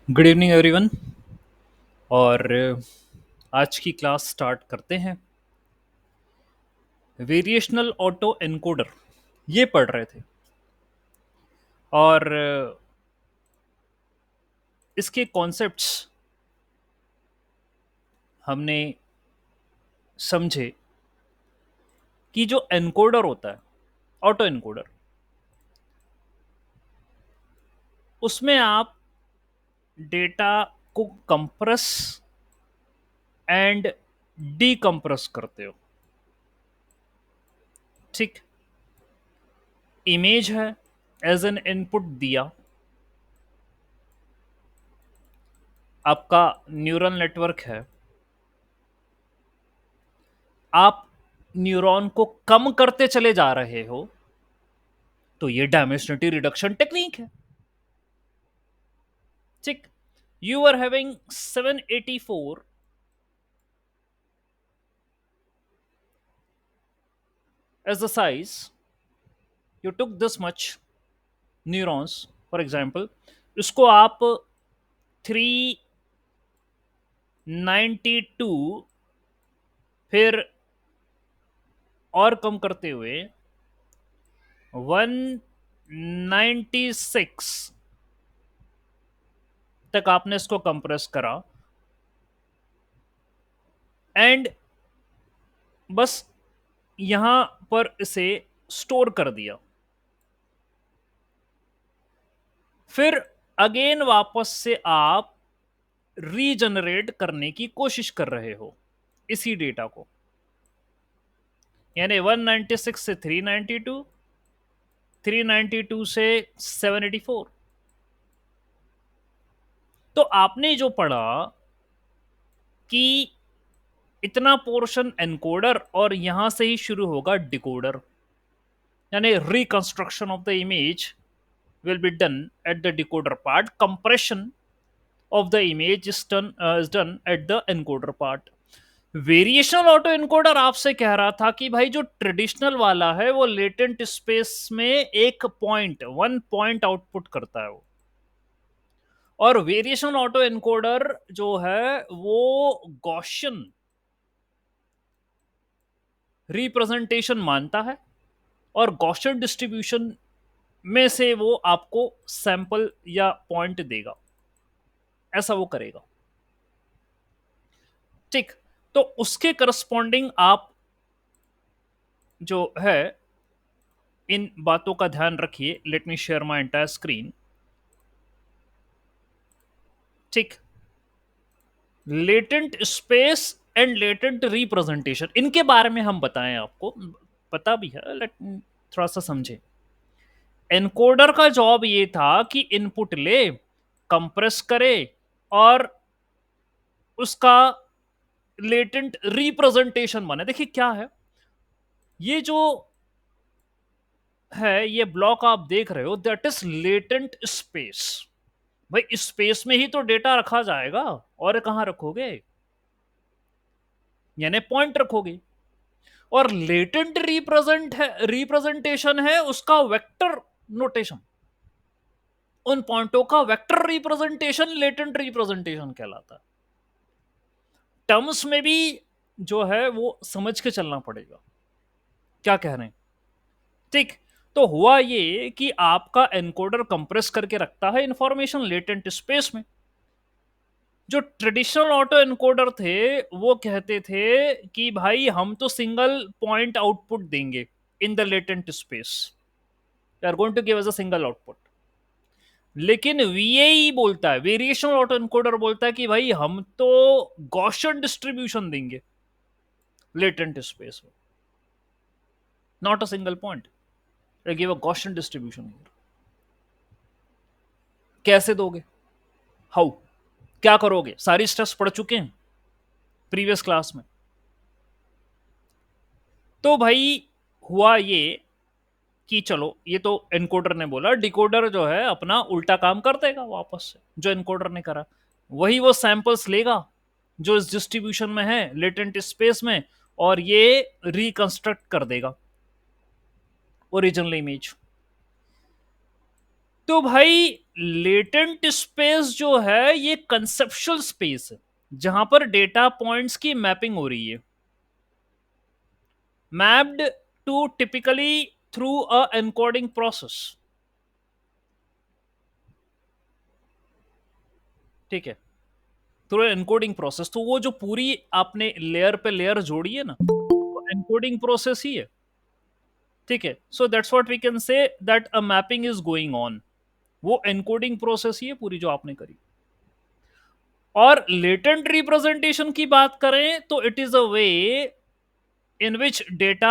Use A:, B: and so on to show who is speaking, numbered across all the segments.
A: Good evening everyone. और आज की क्लास स्टार्ट करते हैं। वेरिएशनल ऑटो एनकोडर ये पढ़ रहे थे और इसके कॉन्सेप्ट्स हमने समझे कि जो एनकोडर होता है, ऑटो एनकोडर, उसमें आप डेटा को कंप्रेस एंड डीकंप्रेस करते हो। ठीक, इमेज है, एज एन इनपुट दिया, आपका न्यूरल नेटवर्क है, आप न्यूरॉन को कम करते चले जा रहे हो, तो ये डायमेंशनलिटी रिडक्शन टेक्निक है। ठीक, you are having 784 as the size, you took this much neurons for example, इसको आप 392 फिर और कम करते हुए 196 तक आपने इसको कंप्रेस करा एंड बस यहां पर इसे स्टोर कर दिया। फिर अगेन वापस से आप रीजनरेट करने की कोशिश कर रहे हो इसी डेटा को, यानी 196 से 392, 392 से 784। तो आपने जो पढ़ा कि इतना पोर्शन एनकोडर और यहां से ही शुरू होगा डिकोडर, यानी reconstruction of the image will be done at the decoder part, compression of the image is done at the encoder part। Variational auto encoder आपसे कह रहा था कि भाई जो ट्रेडिशनल वाला है वो लेटेंट स्पेस में एक पॉइंट, वन पॉइंट आउटपुट करता है वो, और वेरिएशनल ऑटो एनकोडर जो है वो गॉसियन रिप्रेजेंटेशन मानता है और गॉसियन डिस्ट्रीब्यूशन में से वो आपको सैंपल या पॉइंट देगा, ऐसा वो करेगा। ठीक, तो उसके करस्पॉन्डिंग आप जो है इन बातों का ध्यान रखिए। Let me share my entire screen. ठीक, latent space and latent representation, इनके बारे में हम बताएं, आपको पता भी है, लेट थोड़ा सा समझे। एनकोडर का जॉब ये था कि इनपुट ले, कंप्रेस करे और उसका लेटेंट रिप्रेजेंटेशन बने। देखिए क्या है, ये जो है, ये ब्लॉक आप देख रहे हो, दैट इज लेटेंट स्पेस। भाई स्पेस में ही तो डेटा रखा जाएगा, और कहां रखोगे, यानी पॉइंट रखोगे। और लेटेंट रिप्रेजेंटेशन है उसका वेक्टर नोटेशन, उन पॉइंटों का वेक्टर रिप्रेजेंटेशन लेटेंट रिप्रेजेंटेशन कहलाता है। टर्म्स में भी जो है वो समझ के चलना पड़ेगा क्या कह रहे हैं। ठीक, तो हुआ ये कि आपका एनकोडर कंप्रेस करके रखता है इंफॉर्मेशन लेटेंट स्पेस में। जो ट्रेडिशनल ऑटो एनकोडर थे वो कहते थे कि भाई हम तो सिंगल पॉइंट आउटपुट देंगे in the latent space, they are going to give us a single output. लेकिन वीएई बोलता है, वेरिएशनल ऑटो एनकोडर बोलता है कि भाई हम तो गॉसियन डिस्ट्रीब्यूशन देंगे लेटेंट स्पेस में, not a single point, they give a Gaussian distribution. कैसे दोगे, हाउ, क्या करोगे, सारी स्टेप्स पढ़ चुके हैं प्रीवियस क्लास में। तो भाई हुआ ये कि चलो ये तो एनकोडर ने बोला, डिकोडर जो है अपना उल्टा काम कर देगा वापस से, जो एनकोडर ने करा वही वो सैंपल्स लेगा जो इस डिस्ट्रीब्यूशन में है लेटेंट स्पेस में, और ये रिकंस्ट्रक्ट कर देगा ओरिजिनल इमेज। तो भाई लेटेंट स्पेस जो है ये कंसेप्चुअल स्पेस है जहां पर डेटा पॉइंट्स की मैपिंग हो रही है, mapped to typically through a encoding process. ठीक है, थ्रू एनकोडिंग प्रोसेस। तो वो जो पूरी आपने लेयर पे लेयर जोड़ी है ना, वो एनकोडिंग प्रोसेस ही है। ठीक है, so that's what we can say that a mapping is going on. वो एनकोडिंग प्रोसेस ही है पूरी जो आपने करी। और लेटेंट रिप्रेजेंटेशन की बात करें तो it is a way in which data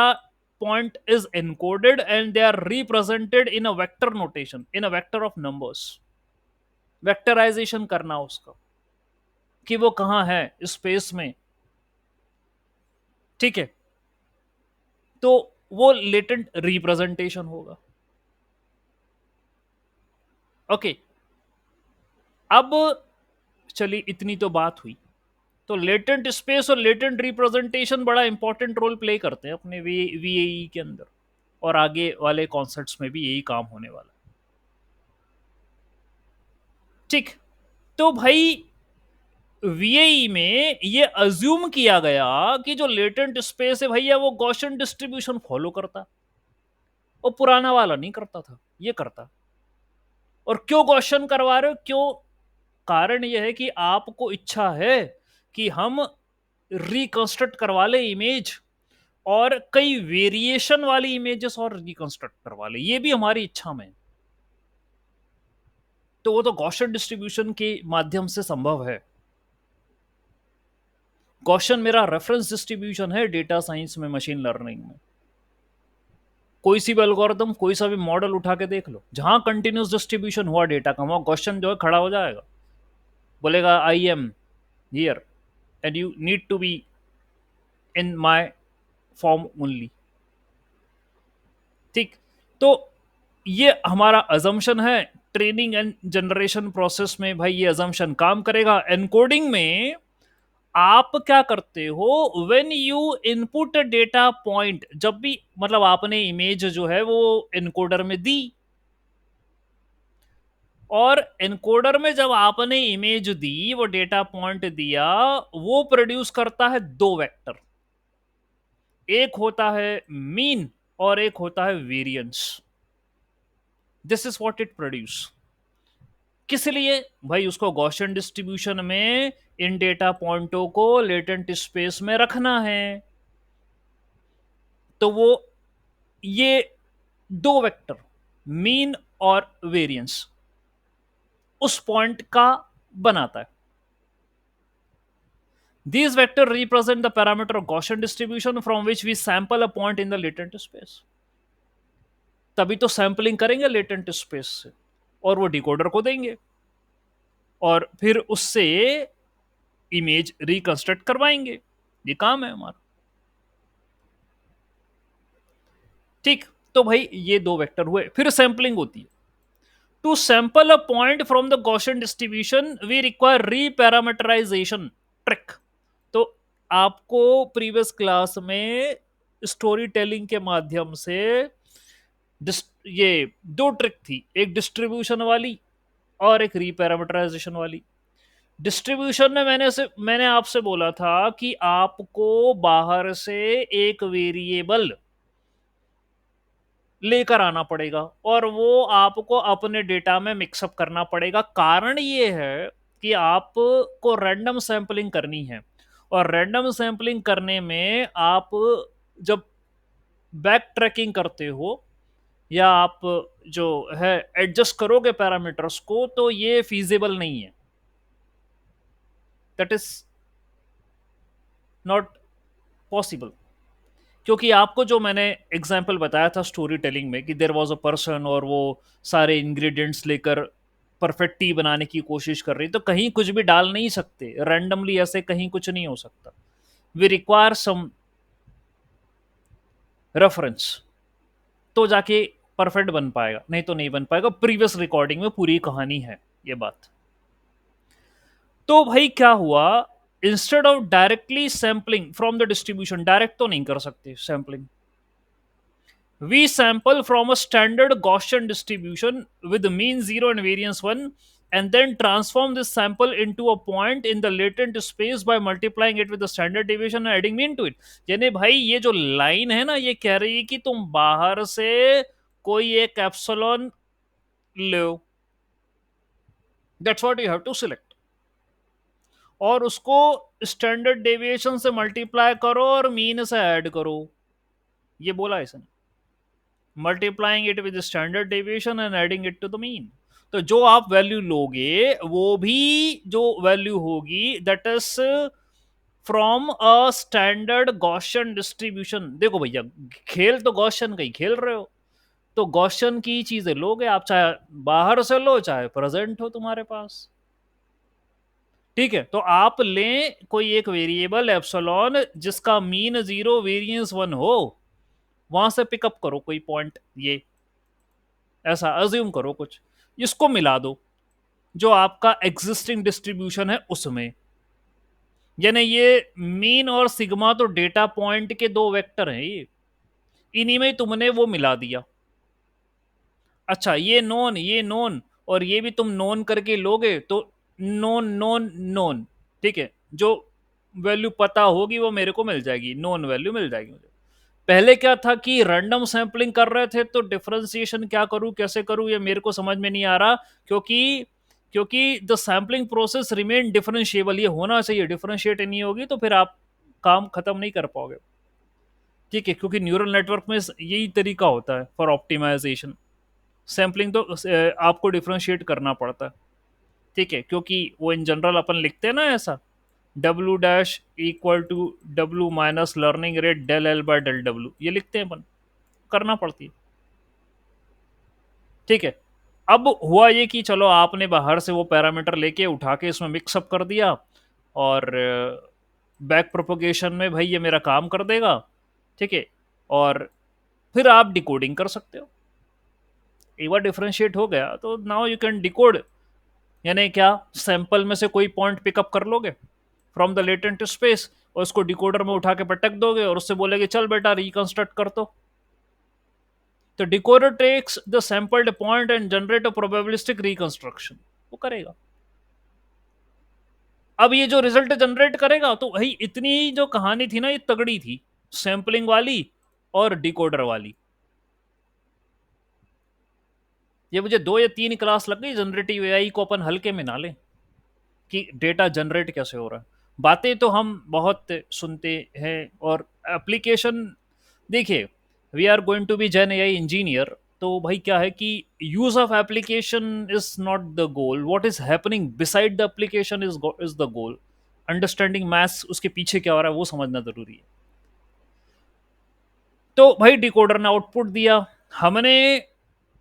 A: point is encoded and they are represented in a vector notation, in a vector of numbers। वेक्टराइजेशन करना उसका कि वो कहां है स्पेस में। ठीक है, तो वो लेटेंट रिप्रेजेंटेशन होगा। ओके, अब चलिए इतनी तो बात हुई। तो लेटेंट स्पेस और लेटेंट रिप्रेजेंटेशन बड़ा इंपॉर्टेंट रोल प्ले करते हैं अपने वीएई के अंदर, और आगे वाले कॉन्सेप्ट्स में भी यही काम होने वाला है। ठीक, तो भाई वीएई में ये अज्यूम किया गया कि जो लेटेंट स्पेस है भैया वो गॉसियन डिस्ट्रीब्यूशन फॉलो करता, वो पुराना वाला नहीं करता था, ये करता। और क्यों गॉसियन करवा रहे हो, क्यों? कारण यह है कि आपको इच्छा है कि हम रिकंस्ट्रक्ट करवा ले इमेज, और कई वेरिएशन वाली इमेजेस और रिकंस्ट्रक्ट करवा ले, ये भी हमारी इच्छा में। तो वो तो गॉसियन डिस्ट्रीब्यूशन के माध्यम से संभव है। गॉसियन मेरा रेफरेंस डिस्ट्रीब्यूशन है डेटा साइंस में, मशीन लर्निंग में। कोई सी भी एल्गोरिथम, कोई सा भी मॉडल उठा के देख लो, जहां कंटिन्यूस डिस्ट्रीब्यूशन हुआ डेटा का, वहां क्वेश्चन जो है खड़ा हो जाएगा, बोलेगा I am here and you need to be in my form only. ठीक, तो ये हमारा अजम्पशन है। ट्रेनिंग एंड जनरेशन प्रोसेस में भाई ये अजम्पशन काम करेगा। एनकोडिंग में आप क्या करते हो, when you input data point, जब भी मतलब आपने इमेज जो है वो एनकोडर में दी, और एनकोडर में जब आपने इमेज दी, वो डेटा पॉइंट दिया, वो प्रोड्यूस करता है दो वेक्टर, एक होता है मीन और एक होता है variance. This is what it produce. किस लिए भाई? उसको गॉसियन डिस्ट्रीब्यूशन में इन डेटा पॉइंटों को लेटेंट स्पेस में रखना है। तो वो ये दो वेक्टर मीन और वेरिएंस उस पॉइंट का बनाता है। These vectors represent the parameter of Gaussian distribution from which we sample a point in the latent space। तभी तो सैंपलिंग करेंगे लेटेंट स्पेस से, और वो डिकोडर को देंगे, और फिर उससे इमेज रिकंस्ट्रक्ट करवाएंगे। ये काम है हमारा। ठीक, तो भाई ये दो वेक्टर हुए, फिर सैंपलिंग होती है। To sample a point from the Gaussian distribution we require reparameterization trick. तो आपको प्रीवियस क्लास में स्टोरी टेलिंग के माध्यम से ये दो ट्रिक थी, एक डिस्ट्रीब्यूशन वाली और एक रीपैरामीटराइजेशन वाली। डिस्ट्रीब्यूशन में मैंने आपसे बोला था कि आपको बाहर से एक वेरिएबल लेकर आना पड़ेगा और वो आपको अपने डेटा में मिक्सअप करना पड़ेगा। कारण ये है कि आपको रैंडम सैंपलिंग करनी है, और रैंडम सैंपलिंग करने में आप जब बैक ट्रैकिंग करते हो या आप जो है एडजस्ट करोगे पैरामीटर्स को, तो ये फीजिबल नहीं है। That is not possible. क्योंकि आपको जो मैंने एग्जाम्पल बताया था स्टोरी टेलिंग में कि देर वॉज अ पर्सन और वो सारे इंग्रेडिएंट्स लेकर परफेक्ट टी बनाने की कोशिश कर रही, तो कहीं कुछ भी डाल नहीं सकते रैंडमली, ऐसे कहीं कुछ नहीं हो सकता। वी रिक्वायर सम रेफरेंस, तो जाके परफेक्ट बन पाएगा, नहीं तो नहीं बन पाएगा। प्रीवियस रिकॉर्डिंग में पूरी कहानी है ये बात। तो भाई क्या हुआ, instead of directly sampling from the distribution, direct तो नहीं कर सकते sampling, We sample from a standard Gaussian distribution with mean 0 and variance 1, and then transform this sample into a point in the latent space by multiplying it with the standard deviation and adding mean to it. यानी भाई ये जो line है ना, ये कह रही है कि तुम बाहर से कोई एक एप्सिलॉन लो, that's what you have to select, और उसको स्टैंडर्ड डेविएशन से मल्टीप्लाई करो और मीन से ऐड करो, ये बोला इसने, multiplying it with standard deviation and adding it to the mean. तो जो आप वैल्यू लोगे वो भी जो वैल्यू होगी that is from a standard Gaussian distribution. देखो भैया, खेल तो गॉसियन का ही खेल रहे हो, तो गॉसियन की चीजें लोगे आप, चाहे बाहर से लो चाहे प्रेजेंट हो तुम्हारे पास। ठीक है, तो आप लें कोई एक वेरिएबल एप्सिलॉन जिसका मीन 0 वेरिएंस 1 हो, वहां से पिकअप करो कोई पॉइंट, ये ऐसा अज्यूम करो कुछ, इसको मिला दो जो आपका एग्जिस्टिंग डिस्ट्रीब्यूशन है उसमें। यानी ये मीन और सिग्मा तो डेटा पॉइंट के दो वेक्टर हैं, ये इन्हीं में तुमने वो मिला दिया। अच्छा, ये नोन और ये भी तुम नोन करके लोगे तो नोन नोन नोन, ठीक है, जो वैल्यू पता होगी वो मेरे को मिल जाएगी, नोन वैल्यू मिल जाएगी मुझे। पहले क्या था कि रैंडम सैंपलिंग कर रहे थे, तो डिफरेंशिएशन क्या करूं कैसे करूं ये मेरे को समझ में नहीं आ रहा, क्योंकि क्योंकि the sampling process remain differentiable, ये होना चाहिए, डिफरेंशिएट नहीं होगी तो फिर आप काम खत्म नहीं कर पाओगे। ठीक है, क्योंकि न्यूरल नेटवर्क में यही तरीका होता है फॉर ऑप्टिमाइजेशन, सैंपलिंग तो आपको डिफरेंशिएट करना पड़ता है। ठीक है, क्योंकि वो इन जनरल अपन लिखते हैं ना ऐसा, W dash equal to W minus learning rate del L by del W, ये लिखते हैं अपन, करना पड़ती है। ठीक है, अब हुआ ये कि चलो आपने बाहर से वो पैरामीटर लेके उठा के इसमें मिक्सअप कर दिया, और बैक प्रोपोगेशन में भाई ये मेरा काम कर देगा। ठीक है, और फिर आप डिकोडिंग कर सकते हो, एक बार डिफरेंशिएट हो गया तो नाउ यू कैन डिकोड। यानी क्या, सैंपल में से कोई पॉइंट पिकअप कर लोगे फ्रॉम द लेटेंट स्पेस, और उसको डिकोडर में उठा के पटक दोगे और उससे बोलेगे चल बेटा रिकंस्ट्रक्ट कर तो decoder takes the sampled point and generate a probabilistic reconstruction, वो करेगा। अब ये जो रिजल्ट जनरेट करेगा, तो भाई इतनी जो कहानी थी ना ये तगड़ी थी, सैंपलिंग वाली और डिकोडर वाली। ये मुझे 2 या 3 क्लास लग गई जनरेटिव एआई को अपन हल्के में ना लें, कि डेटा जनरेट कैसे हो रहा है। बातें तो हम बहुत सुनते हैं, और एप्लीकेशन, देखिए, we are going to be gen AI engineer, तो भाई क्या है कि use of application is not the goal, what is happening beside the application is the goal. Understanding maths उसके पीछे क्या हो रहा है वो समझना जरूरी है। तो भाई डिकोडर ने आउटपुट दिया, हमने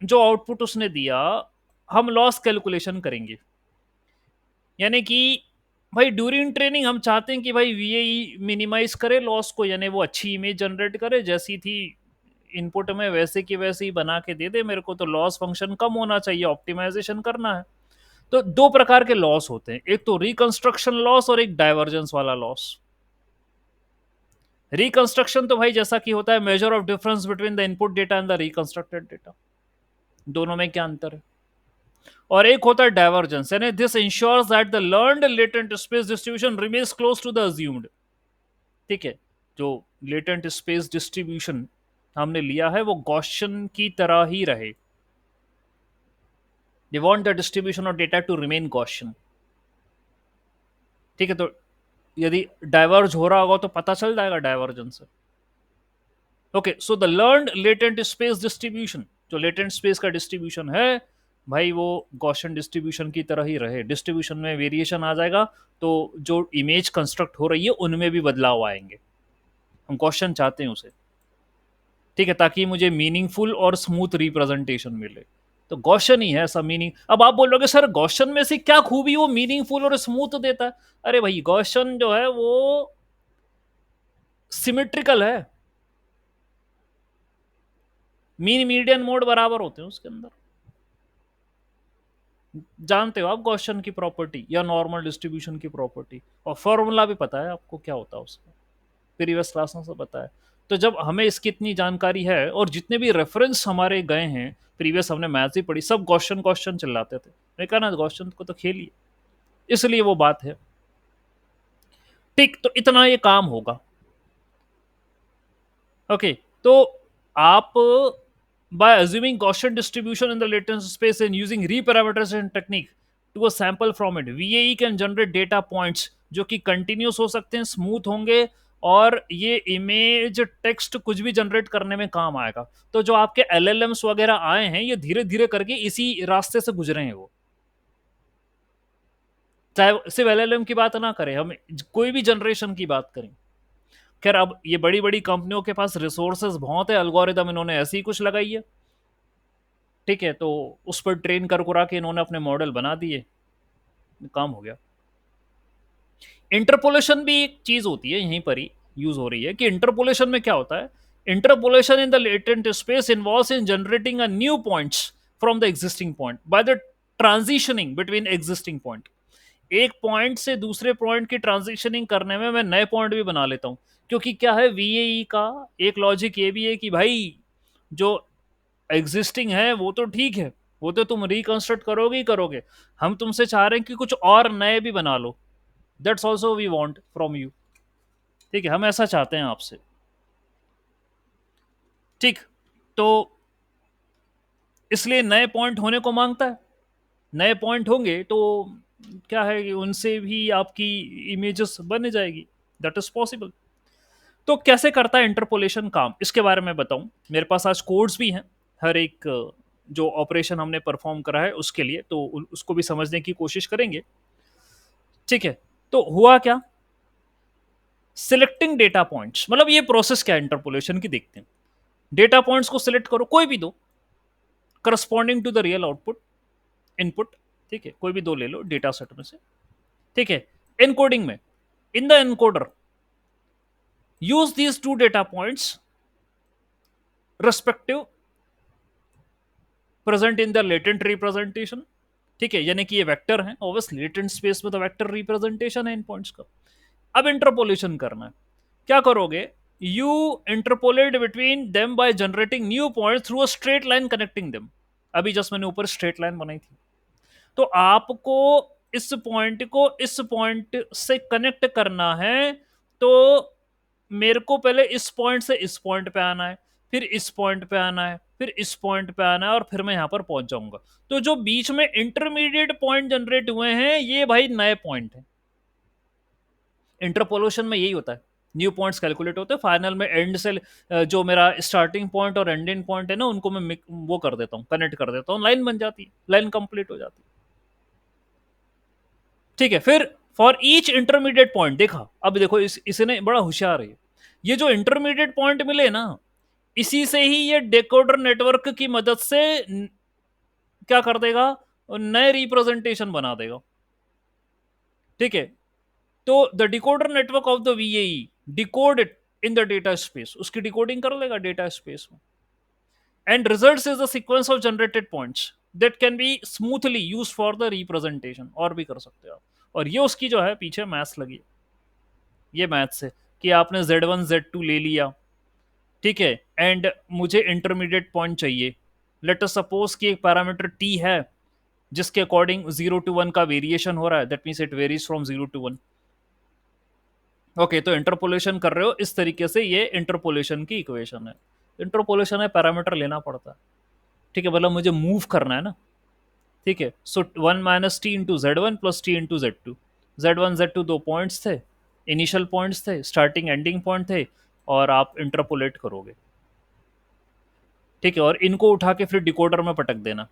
A: जो आउटपुट उसने दिया, हम लॉस कैलकुलेशन करेंगे। यानी कि भाई ड्यूरिंग ट्रेनिंग हम चाहते हैं कि भाई वीएई मिनिमाइज करे लॉस को, यानी वो अच्छी इमेज जनरेट करे, जैसी थी इनपुट में वैसे की वैसे ही बना के दे दे मेरे को, तो लॉस फंक्शन कम होना चाहिए, ऑप्टिमाइजेशन करना है। तो दो प्रकार के लॉस होते हैं, एक तो रिकंस्ट्रक्शन लॉस और एक डाइवर्जेंस वाला लॉस। रिकंस्ट्रक्शन तो भाई जैसा कि होता है measure of difference between the input data and the reconstructed data, दोनों में क्या अंतर है। और एक होता है डाइवर्जेंस, यानी this ensures that the learned latent space distribution remains close to the assumed. ठीक है, जो लेटेंट स्पेस डिस्ट्रीब्यूशन हमने लिया है वो गॉसियन की तरह ही रहे, they want the distribution of data to remain Gaussian. ठीक है, तो यदि डाइवर्ज हो रहा होगा तो पता चल जाएगा डाइवर्जेंस से। Okay, so the learned latent space distribution, जो लेटेंट स्पेस का डिस्ट्रीब्यूशन है भाई, वो गॉसियन डिस्ट्रीब्यूशन की तरह ही रहे, डिस्ट्रीब्यूशन में वेरिएशन आ जाएगा, तो जो इमेज कंस्ट्रक्ट हो रही है उनमें भी बदलाव आएंगे, हम गॉसियन चाहते हैं उसे। ठीक है, ताकि मुझे मीनिंगफुल और स्मूथ रिप्रेजेंटेशन मिले, तो गॉसियन ही है ऐसा मीनिंग। अब आप बोलोगे सर गॉसियन में से क्या खूबी वो मीनिंगफुल और स्मूथ देता है? अरे भाई गॉसियन जो है वो सिमेट्रिकल है, मीन मीडियन मोड बराबर होते हैं उसके अंदर। जानते हो आप गॉसियन की प्रॉपर्टी या नॉर्मल डिस्ट्रीब्यूशन की प्रॉपर्टी, और फॉर्मूला भी पता है आपको क्या होता है उसका, प्रीवियस क्लास में सब पता है। तो जब हमें इसकी इतनी जानकारी है और जितने भी रेफरेंस हमारे गए हैं, प्रीवियस हमने मैथ्स ही पढ़ी, सब क्वेश्चन क्वेश्चन चिल्लाते थे, मैं कहा ना क्वेश्चन को तो खेलिए, इसलिए वो बात है। ठीक, तो इतना ये काम होगा। ओके, तो आप by assuming Gaussian distribution in the latent space and using reparameterization technique to a sample from it, VAE can generate data points जो कि कंटिन्यूस हो सकते हैं, स्मूथ होंगे, और ये इमेज टेक्स्ट कुछ भी जनरेट करने में काम आएगा। तो जो आपके LLMs वगैरह आए हैं, ये धीरे धीरे करके इसी रास्ते से गुजरे हैं। वो चाहे सिर्फ LLM की बात ना करें, हम कोई भी जनरेशन की बात करें। खैर, अब ये बड़ी बड़ी कंपनियों के पास रिसोर्सेज बहुत है, एल्गोरिदम इन्होंने ऐसी ही कुछ लगाई है, ठीक है, तो उस पर ट्रेन कर कुरा के इन्होंने अपने मॉडल बना दिए, काम हो गया। इंटरपोलेशन भी एक चीज होती है, यहीं पर ही यूज हो रही है कि इंटरपोलेशन में क्या होता है। Interpolation in the latent space involves in generating a new points from the existing point by the transitioning between existing point. एक पॉइंट से दूसरे पॉइंट की ट्रांजिशनिंग करने में मैं नए पॉइंट भी बना लेता हूं, क्योंकि क्या है, वीएई का एक लॉजिक ये भी है कि भाई जो एग्जिस्टिंग है वो तो ठीक है, वो तो तुम रिकंस्ट्रक्ट करोगे ही करोगे, हम तुमसे चाह रहे हैं कि कुछ और नए भी बना लो, that's also we want from you. ठीक है, हम ऐसा चाहते हैं आपसे। ठीक, तो इसलिए नए पॉइंट होने को मांगता है, नए पॉइंट होंगे तो क्या है कि उनसे भी आपकी इमेजेस बन जाएगी, दैट इज पॉसिबल। तो कैसे करता है इंटरपोलेशन काम, इसके बारे में बताऊं। मेरे पास आज कोड्स भी हैं, हर एक जो ऑपरेशन हमने परफॉर्म करा है उसके लिए, तो उसको भी समझने की कोशिश करेंगे। ठीक है, तो हुआ क्या, सिलेक्टिंग डेटा पॉइंट्स, मतलब ये प्रोसेस क्या है इंटरपोलेशन की, देखते हैं। डेटा पॉइंट्स को सिलेक्ट करो, कोई भी दो, corresponding to the real output input, ठीक है, कोई भी दो ले लो डेटा सेट में से। ठीक है, एनकोडिंग में, in the encoder use these two data points respective present in the latent representation. ठीक है, यानी कि ये वेक्टर है, ऑब्वियसली लेटेंट स्पेस में तो वेक्टर रिप्रेजेंटेशन है इन पॉइंट्स का। अब इंटरपोलेशन करना है, क्या करोगे, you interpolate between them by generating new point through a straight line connecting them. अभी जस्ट मैंने ऊपर स्ट्रेट लाइन बनाई थी, तो आपको इस पॉइंट को इस पॉइंट से कनेक्ट करना है, तो मेरे को पहले इस पॉइंट से इस पॉइंट पे आना है, फिर इस पॉइंट पे आना है, फिर इस पॉइंट पे आना है, और फिर मैं यहां पर पहुंच जाऊंगा। तो जो बीच में इंटरमीडिएट पॉइंट जनरेट हुए हैं, ये भाई नए पॉइंट है। इंटरपोलेशन में यही होता है, न्यू पॉइंट्स कैलकुलेट होते हैं, फाइनल में एंड से जो मेरा स्टार्टिंग पॉइंट और एंडिंग पॉइंट है ना, उनको मैं वो कर देता हूँ, कनेक्ट कर देता हूँ, लाइन बन जाती है, लाइन कंप्लीट हो जाती है। ठीक है, फिर फॉर ईच इंटरमीडिएट पॉइंट, देखा, अब देखो इसने बड़ा होशियार है, ये जो इंटरमीडिएट पॉइंट मिले ना, इसी से ही ये डेकोडर नेटवर्क की मदद से क्या कर देगा, नए रिप्रेजेंटेशन बना देगा। ठीक है, तो the decoder network of the VAE decode it in the data space, उसकी डिकोडिंग कर लेगा डेटा स्पेस में, and results is the sequence of generated points that can be smoothly use for the representation, और भी कर सकते हो आप। और ये उसकी जो है पीछे मैथ्स लगी, ये मैथ्स है कि आपने Z1 Z2 ले लिया, ठीक है, एंड मुझे इंटरमीडिएट पॉइंट चाहिए, लेट अस सपोज कि एक पैरामीटर t है जिसके अकॉर्डिंग 0 to 1 का वेरिएशन हो रहा है, that means it varies from 0 to 1। Okay, तो इंटरपोलेशन कर रहे हो इस तरीके से, ये इंटरपोलेशन की इक्वेशन है। इंटरपोलेशन है, पैरामीटर लेना पड़ता है, ठीक है, मतलब मुझे मूव करना है ना। ठीक है, सो 1 - t × Z1 + t × Z2, Z1 Z2 दो पॉइंट्स थे, इनिशियल पॉइंट्स थे, स्टार्टिंग एंडिंग पॉइंट थे, और आप इंटरपोलेट करोगे। ठीक है, और इनको उठा के फिर डिकोडर में पटक देना।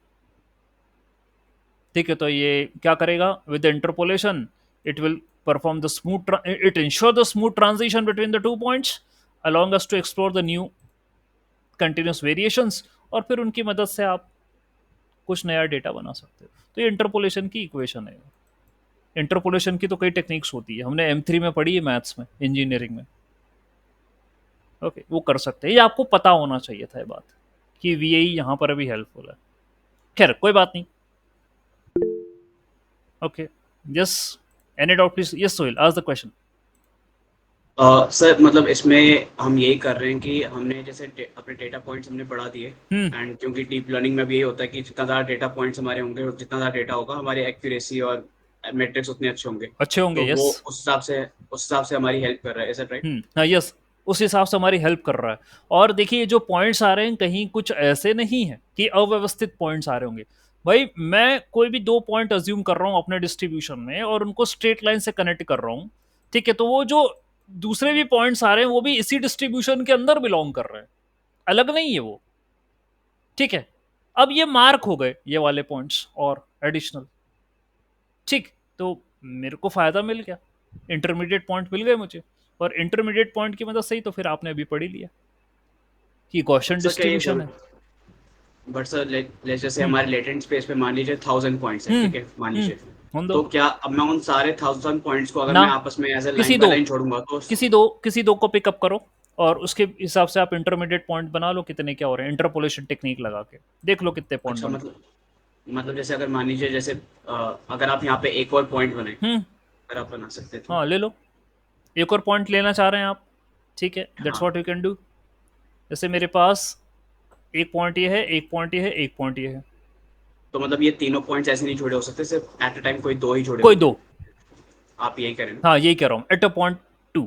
A: ठीक है, तो ये क्या करेगा, with interpolation it will perform the smooth, it ensure the smooth transition between the two points, along us to explore the new continuous variations, और फिर उनकी मदद से आप कुछ नया डेटा बना सकते हो। तो ये इंटरपोलेशन की इक्वेशन है। इंटरपोलेशन की तो कई टेक्निक्स होती है, हमने M3 में पढ़ी है, मैथ्स में, इंजीनियरिंग में। ओके, वो कर सकते हैं, ये आपको पता होना चाहिए था ये बात, कि वीएई यहाँ पर भी हेल्पफुल है। खैर, कोई बात नहीं। Okay, yes, any doubt please, yes Sohail, ask the question.
B: Sir मतलब इसमें हम यही कर रहे हैं कि हमने जैसे अपने डेटा पॉइंट्स हमने बढ़ा दिए।
A: हम्म।
B: एंड क्योंकि डीप लर्निंग में भी यही होता है कि जितना ज़्यादा डेटा पॉइंट्स हमारे होंगे और जितना ज़्यादा डेटा होगा हमारी एक्यूरेसी और मेट्रिक्स उतने अच्छे होंगे।
A: अच्छे होंगे,
B: तो
A: यस।
B: वो उस हिसाब से हमारी हेल्प कर रहा है, इज इट राइट?
A: हाँ, यस। उस हिसाब से हमारी हेल्प कर रहा है। और देखिए, जो पॉइंट्स आ रहे हैं कहीं कुछ ऐसे नहीं है कि अव्यवस्थित पॉइंट्स आ रहे होंगे। भाई, मैं कोई भी दो पॉइंट अज्यूम कर रहा हूँ अपने डिस्ट्रीब्यूशन में और उनको स्ट्रेट लाइन से कनेक्ट कर रहा हूँ। ठीक है, तो वो जो दूसरे भी पॉइंट्स आ रहे हैं वो भी इसी डिस्ट्रीब्यूशन के अंदर बिलोंग कर रहे हैं, अलग नहीं है वो। ठीक है। अब ये मार्क हो गए ये वाले पॉइंट्स और एडिशनल। ठीक। तो मेरे को फायदा मिल गया, इंटरमीडिएट पॉइंट मिल गए मुझे। और इंटरमीडिएट पॉइंट की मदद से ही तो फिर आपने अभी पढ़ ही लिया कि
B: बट
A: गॉसियन
B: सर क्या ये
A: डिस्ट्रीब्यूशन
B: बोल
A: है।
B: बट सर जैसे
A: हम्म।
B: हमारे लेटेंट स्पेस पे मान लीजिए 1000 पॉइंट्स है,
A: हम्म।
B: ठीक है, मान
A: हम्म।
B: लीजिए।
A: होने दो।
B: तो क्या अब मैं उन सारे 1000 पॉइंट्स को अगर
A: ना,
B: मैं आपस में एज ए
A: किसी
B: लाइन बाय
A: दो
B: लाइन छोड़ूंगा तो
A: किसी दो को पिकअप करो और उसके हिसाब से आप इंटरमीडिएट पॉइंट बना लो, कितने क्या हो रहे हैं, इंटरपोलेशन टेक्निक लगा के देख लो कितने पॉइंट
B: अच्छा,
A: बनते
B: मतलब जैसे अगर मान लीजिए जैसे अगर आप यहाँ पे एक और पॉइंट बनाए,
A: हैं।
B: अगर आप बना सकते तो।
A: हाँ, ले लो। एक और पॉइंट लेना चाह रहे हैं आप? ठीक है, दैट्स
B: हाँ,
A: व्हाट यू कैन डू। जैसे मेरे पास एक पॉइंट ये है, एक पॉइंट ये है, एक पॉइंट ये है।
B: तो मतलब ये तीनों पॉइंट्स ऐसे नहीं जोड़े हो सकते, सिर्फ एट अ टाइम कोई दो ही जोड़े
A: कोई
B: होंगे?
A: दो।
B: आप यही करें ना?
A: हाँ, यही कह रहा हूँ, at a point two.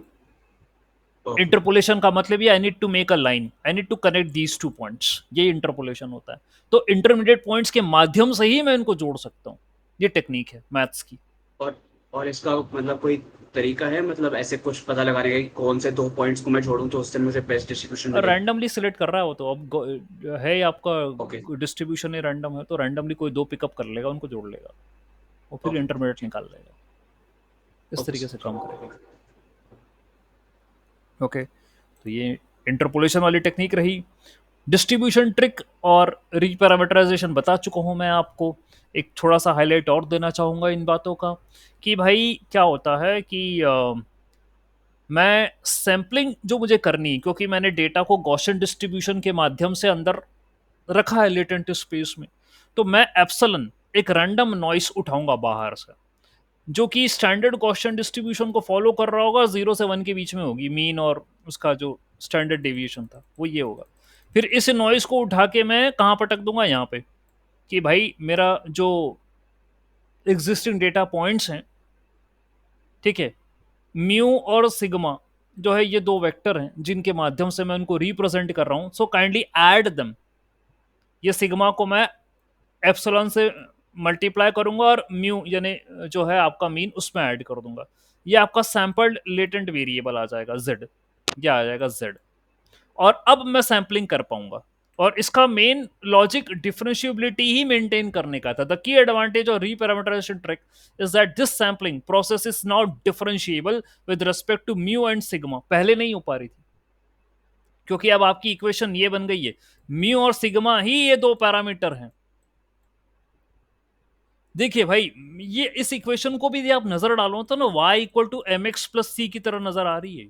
B: Okay.
A: Interpolation का मतलब ये, I need to make a line, I need to connect these two points, ये इंटरपोलेशन होता है। तो इंटरमीडिएट पॉइंट्स के माध्यम से ही मैं इनको जोड़ सकता हूँ। ये टेक्निक है मैथ्स की।
B: और और इसका मतलब कोई तरीका है, मतलब ऐसे कुछ पता लगाने का कि कौन से दो पॉइंट्स को मैं जोड़ूं तो उससे मुझे बेस्ट डिस्ट्रीब्यूशन
A: और
B: मिले?
A: रैंडमली सिलेक्ट कर रहा है वो तो, अब है ही
B: ओके।
A: आपका डिस्ट्रीब्यूशन ही रैंडम है, तो रैंडमली कोई दो पिकअप कर लेगा, उनको जोड़ लेगा और फिर
B: ओके।
A: इंटरमीडिएट
B: ठीक।
A: निकाल लेगा। इस
B: ओके
A: तरीके से काम
B: सर।
A: करेगा। ओके। तो ये इंटरपोलेशन वाली टेक्निक रही। डिस्ट्रीब्यूशन ट्रिक और रीपैरामीटराइजेशन बता चुका हूं मैं आपको। एक थोड़ा सा हाईलाइट और देना चाहूंगा इन बातों का कि भाई क्या होता है कि मैं सैम्पलिंग जो मुझे करनी है, क्योंकि मैंने डेटा को गॉसियन डिस्ट्रीब्यूशन के माध्यम से अंदर रखा है लेटेंट स्पेस में, तो मैं एप्सलन एक रैंडम नॉइस उठाऊंगा बाहर से, जो कि स्टैंडर्ड गॉसियन डिस्ट्रीब्यूशन को फॉलो कर रहा होगा, 0 से 1 के बीच में होगी मीन, और उसका जो स्टैंडर्ड डेविएशन था वो ये होगा। फिर इस नॉइस को उठा के मैं कहाँ पटक दूंगा, यहाँ पे, कि भाई मेरा जो एग्जिस्टिंग डेटा पॉइंट्स हैं, ठीक है, म्यू और सिग्मा जो है, ये दो वेक्टर हैं जिनके माध्यम से मैं उनको रिप्रेजेंट कर रहा हूं, सो काइंडली ऐड दम। ये सिग्मा को मैं एप्सिलॉन से मल्टीप्लाई करूंगा और म्यू यानी जो है आपका मीन उसमें ऐड कर दूंगा। ये आपका सैंपल्ड लेटेंट वेरिएबल आ जाएगा जेड, ये आ जाएगा जेड। और अब मैं सैंपलिंग कर पाऊंगा। और इसका मेन लॉजिक डिफरेंशिएबिलिटी ही मेंटेन करने का था। The key advantage of reparameterization trick is that this sampling process is now differentiable with respect to mu and sigma. पहले नहीं हो पा रही थी, क्योंकि अब आपकी इक्वेशन ये बन गई है, म्यू और सिग्मा ही ये दो पैरामीटर हैं। देखिए भाई, ये इस इक्वेशन को भी यदि आप नजर डालो तो ना, y equal to m x plus c की तरह नजर आ रही है।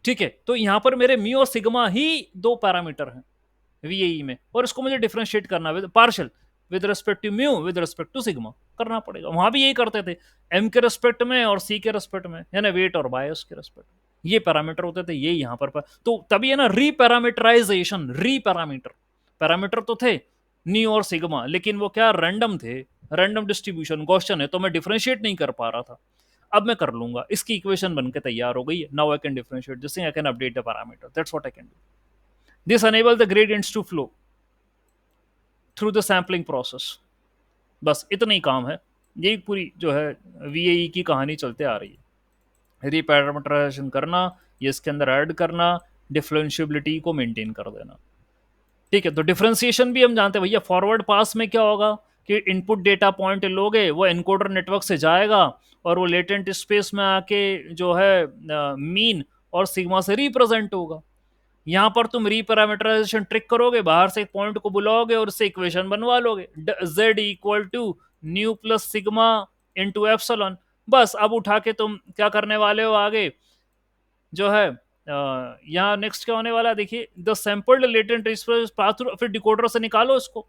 A: ठीक है, तो यहां पर मेरे म्यू और सिग्मा ही दो पैरामीटर हैं वीएई में, और इसको मुझे डिफरेंशिएट करना with partial, with respect to mu, with respect to sigma करना पड़ेगा। वहां भी यही करते थे, एम के रिस्पेक्ट में और सी के रिस्पेक्ट में, यानी वेट और बायस के रिस्पेक्ट में। ये पैरामीटर होते थे, ये यहां पर तो तभी है ना रीपैरामीटराइजेशन। रीपैरामीटर, पैरामीटर तो थे न्यू और सिग्मा, लेकिन वो क्या, रैंडम थे, रैंडम डिस्ट्रीब्यूशन गॉसियन है, तो मैं डिफरेंशिएट नहीं कर पा रहा था। अब मैं कर लूंगा, इसकी इक्वेशन बनके तैयार हो गई है। Now I can differentiate this thing, I can update the parameter, that's what I can do. This enable the gradients to flow through the sampling process। बस इतना ही काम है। यही पूरी जो है वीएई की कहानी चलते आ रही है, रीपैरामीटराइजेशन करना, ये इसके अंदर ऐड करना, डिफरेंशिएबिलिटी को मेंटेन कर देना। ठीक है, तो डिफरेंशिएशन भी हम जानते हैं भैया। फॉरवर्ड पास में क्या होगा कि इनपुट डेटा पॉइंट लोगे, वो एनकोडर नेटवर्क से जाएगा और वो लेटेंट स्पेस में आके जो है मीन और सिग्मा से रिप्रेजेंट होगा। यहां पर तुम रीपैरामीटराइजेशन ट्रिक करोगे, बाहर से एक पॉइंट को बुलाओगे और उससे इक्वेशन बनवा लोगे, z equal to mu plus sigma into epsilon. बस अब उठा के तुम क्या करने वाले हो आगे, जो है यहाँ नेक्स्ट क्या होने वाला है, देखिए, the sampled latent response pass through, फिर डिकोडर से निकालो इसको,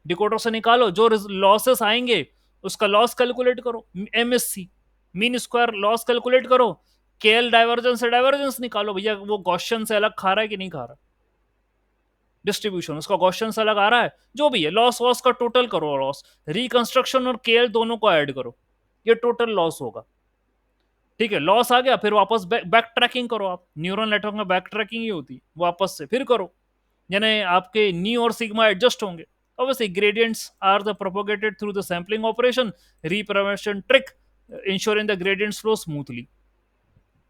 A: डिकोडर से निकालो जो लॉसेस आएंगे, उसका लॉस कैलकुलेट करो, MSc. Mean square loss calculate करो, केएल डाइवर्जेंस से डाइवर्जेंस निकालो भैया, वो गॉसियन से अलग खा रहा है कि नहीं खा रहा, डिस्ट्रीब्यूशन उसका गॉसियन से अलग आ रहा है, जो भी है लॉस वॉस का टोटल करो, लॉस रिकंस्ट्रक्शन और केएल दोनों को ऐड करो, ये टोटल लॉस होगा। ठीक है, लॉस आ गया, फिर वापस बैक ट्रैकिंग करो, आप न्यूरल नेटवर्क में बैक ट्रैकिंग ही होती, वापस से फिर करो, यानी आपके नी और सिग्मा एडजस्ट होंगे। obviously gradients are the propagated through the sampling operation, reproduction trick ensuring the gradients flow smoothly।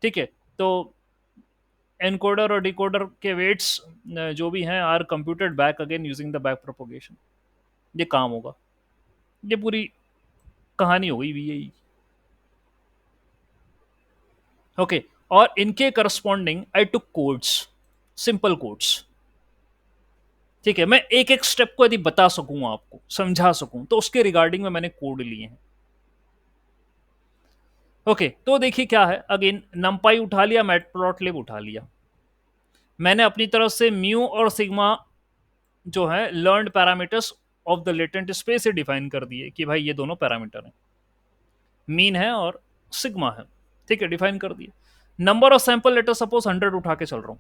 A: ठीक है, तो एनकोडर और डिकोडर के वेट्स जो भी हैं are computed back again using the back propagation, ये काम होगा, ये पूरी कहानी हो गई भी यही। ओके, और इनके करस्पॉन्डिंग आई टुक कोड्स, सिंपल कोड्स। ठीक है, मैं एक एक स्टेप को यदि बता सकूं, आपको समझा सकूं, तो उसके रिगार्डिंग में मैंने कोड लिए हैं। ओके, तो देखिए क्या है, अगेन नंपाई उठा लिया, मैटप्लॉटलिब उठा लिया, मैंने अपनी तरफ से म्यू और सिग्मा जो है learned parameters of the latent space से डिफाइन कर दिए कि भाई ये दोनों पैरामीटर हैं, मीन है और सिग्मा है। ठीक है, डिफाइन कर दिए। Number of sample later suppose 100 उठा के चल रहा हूं,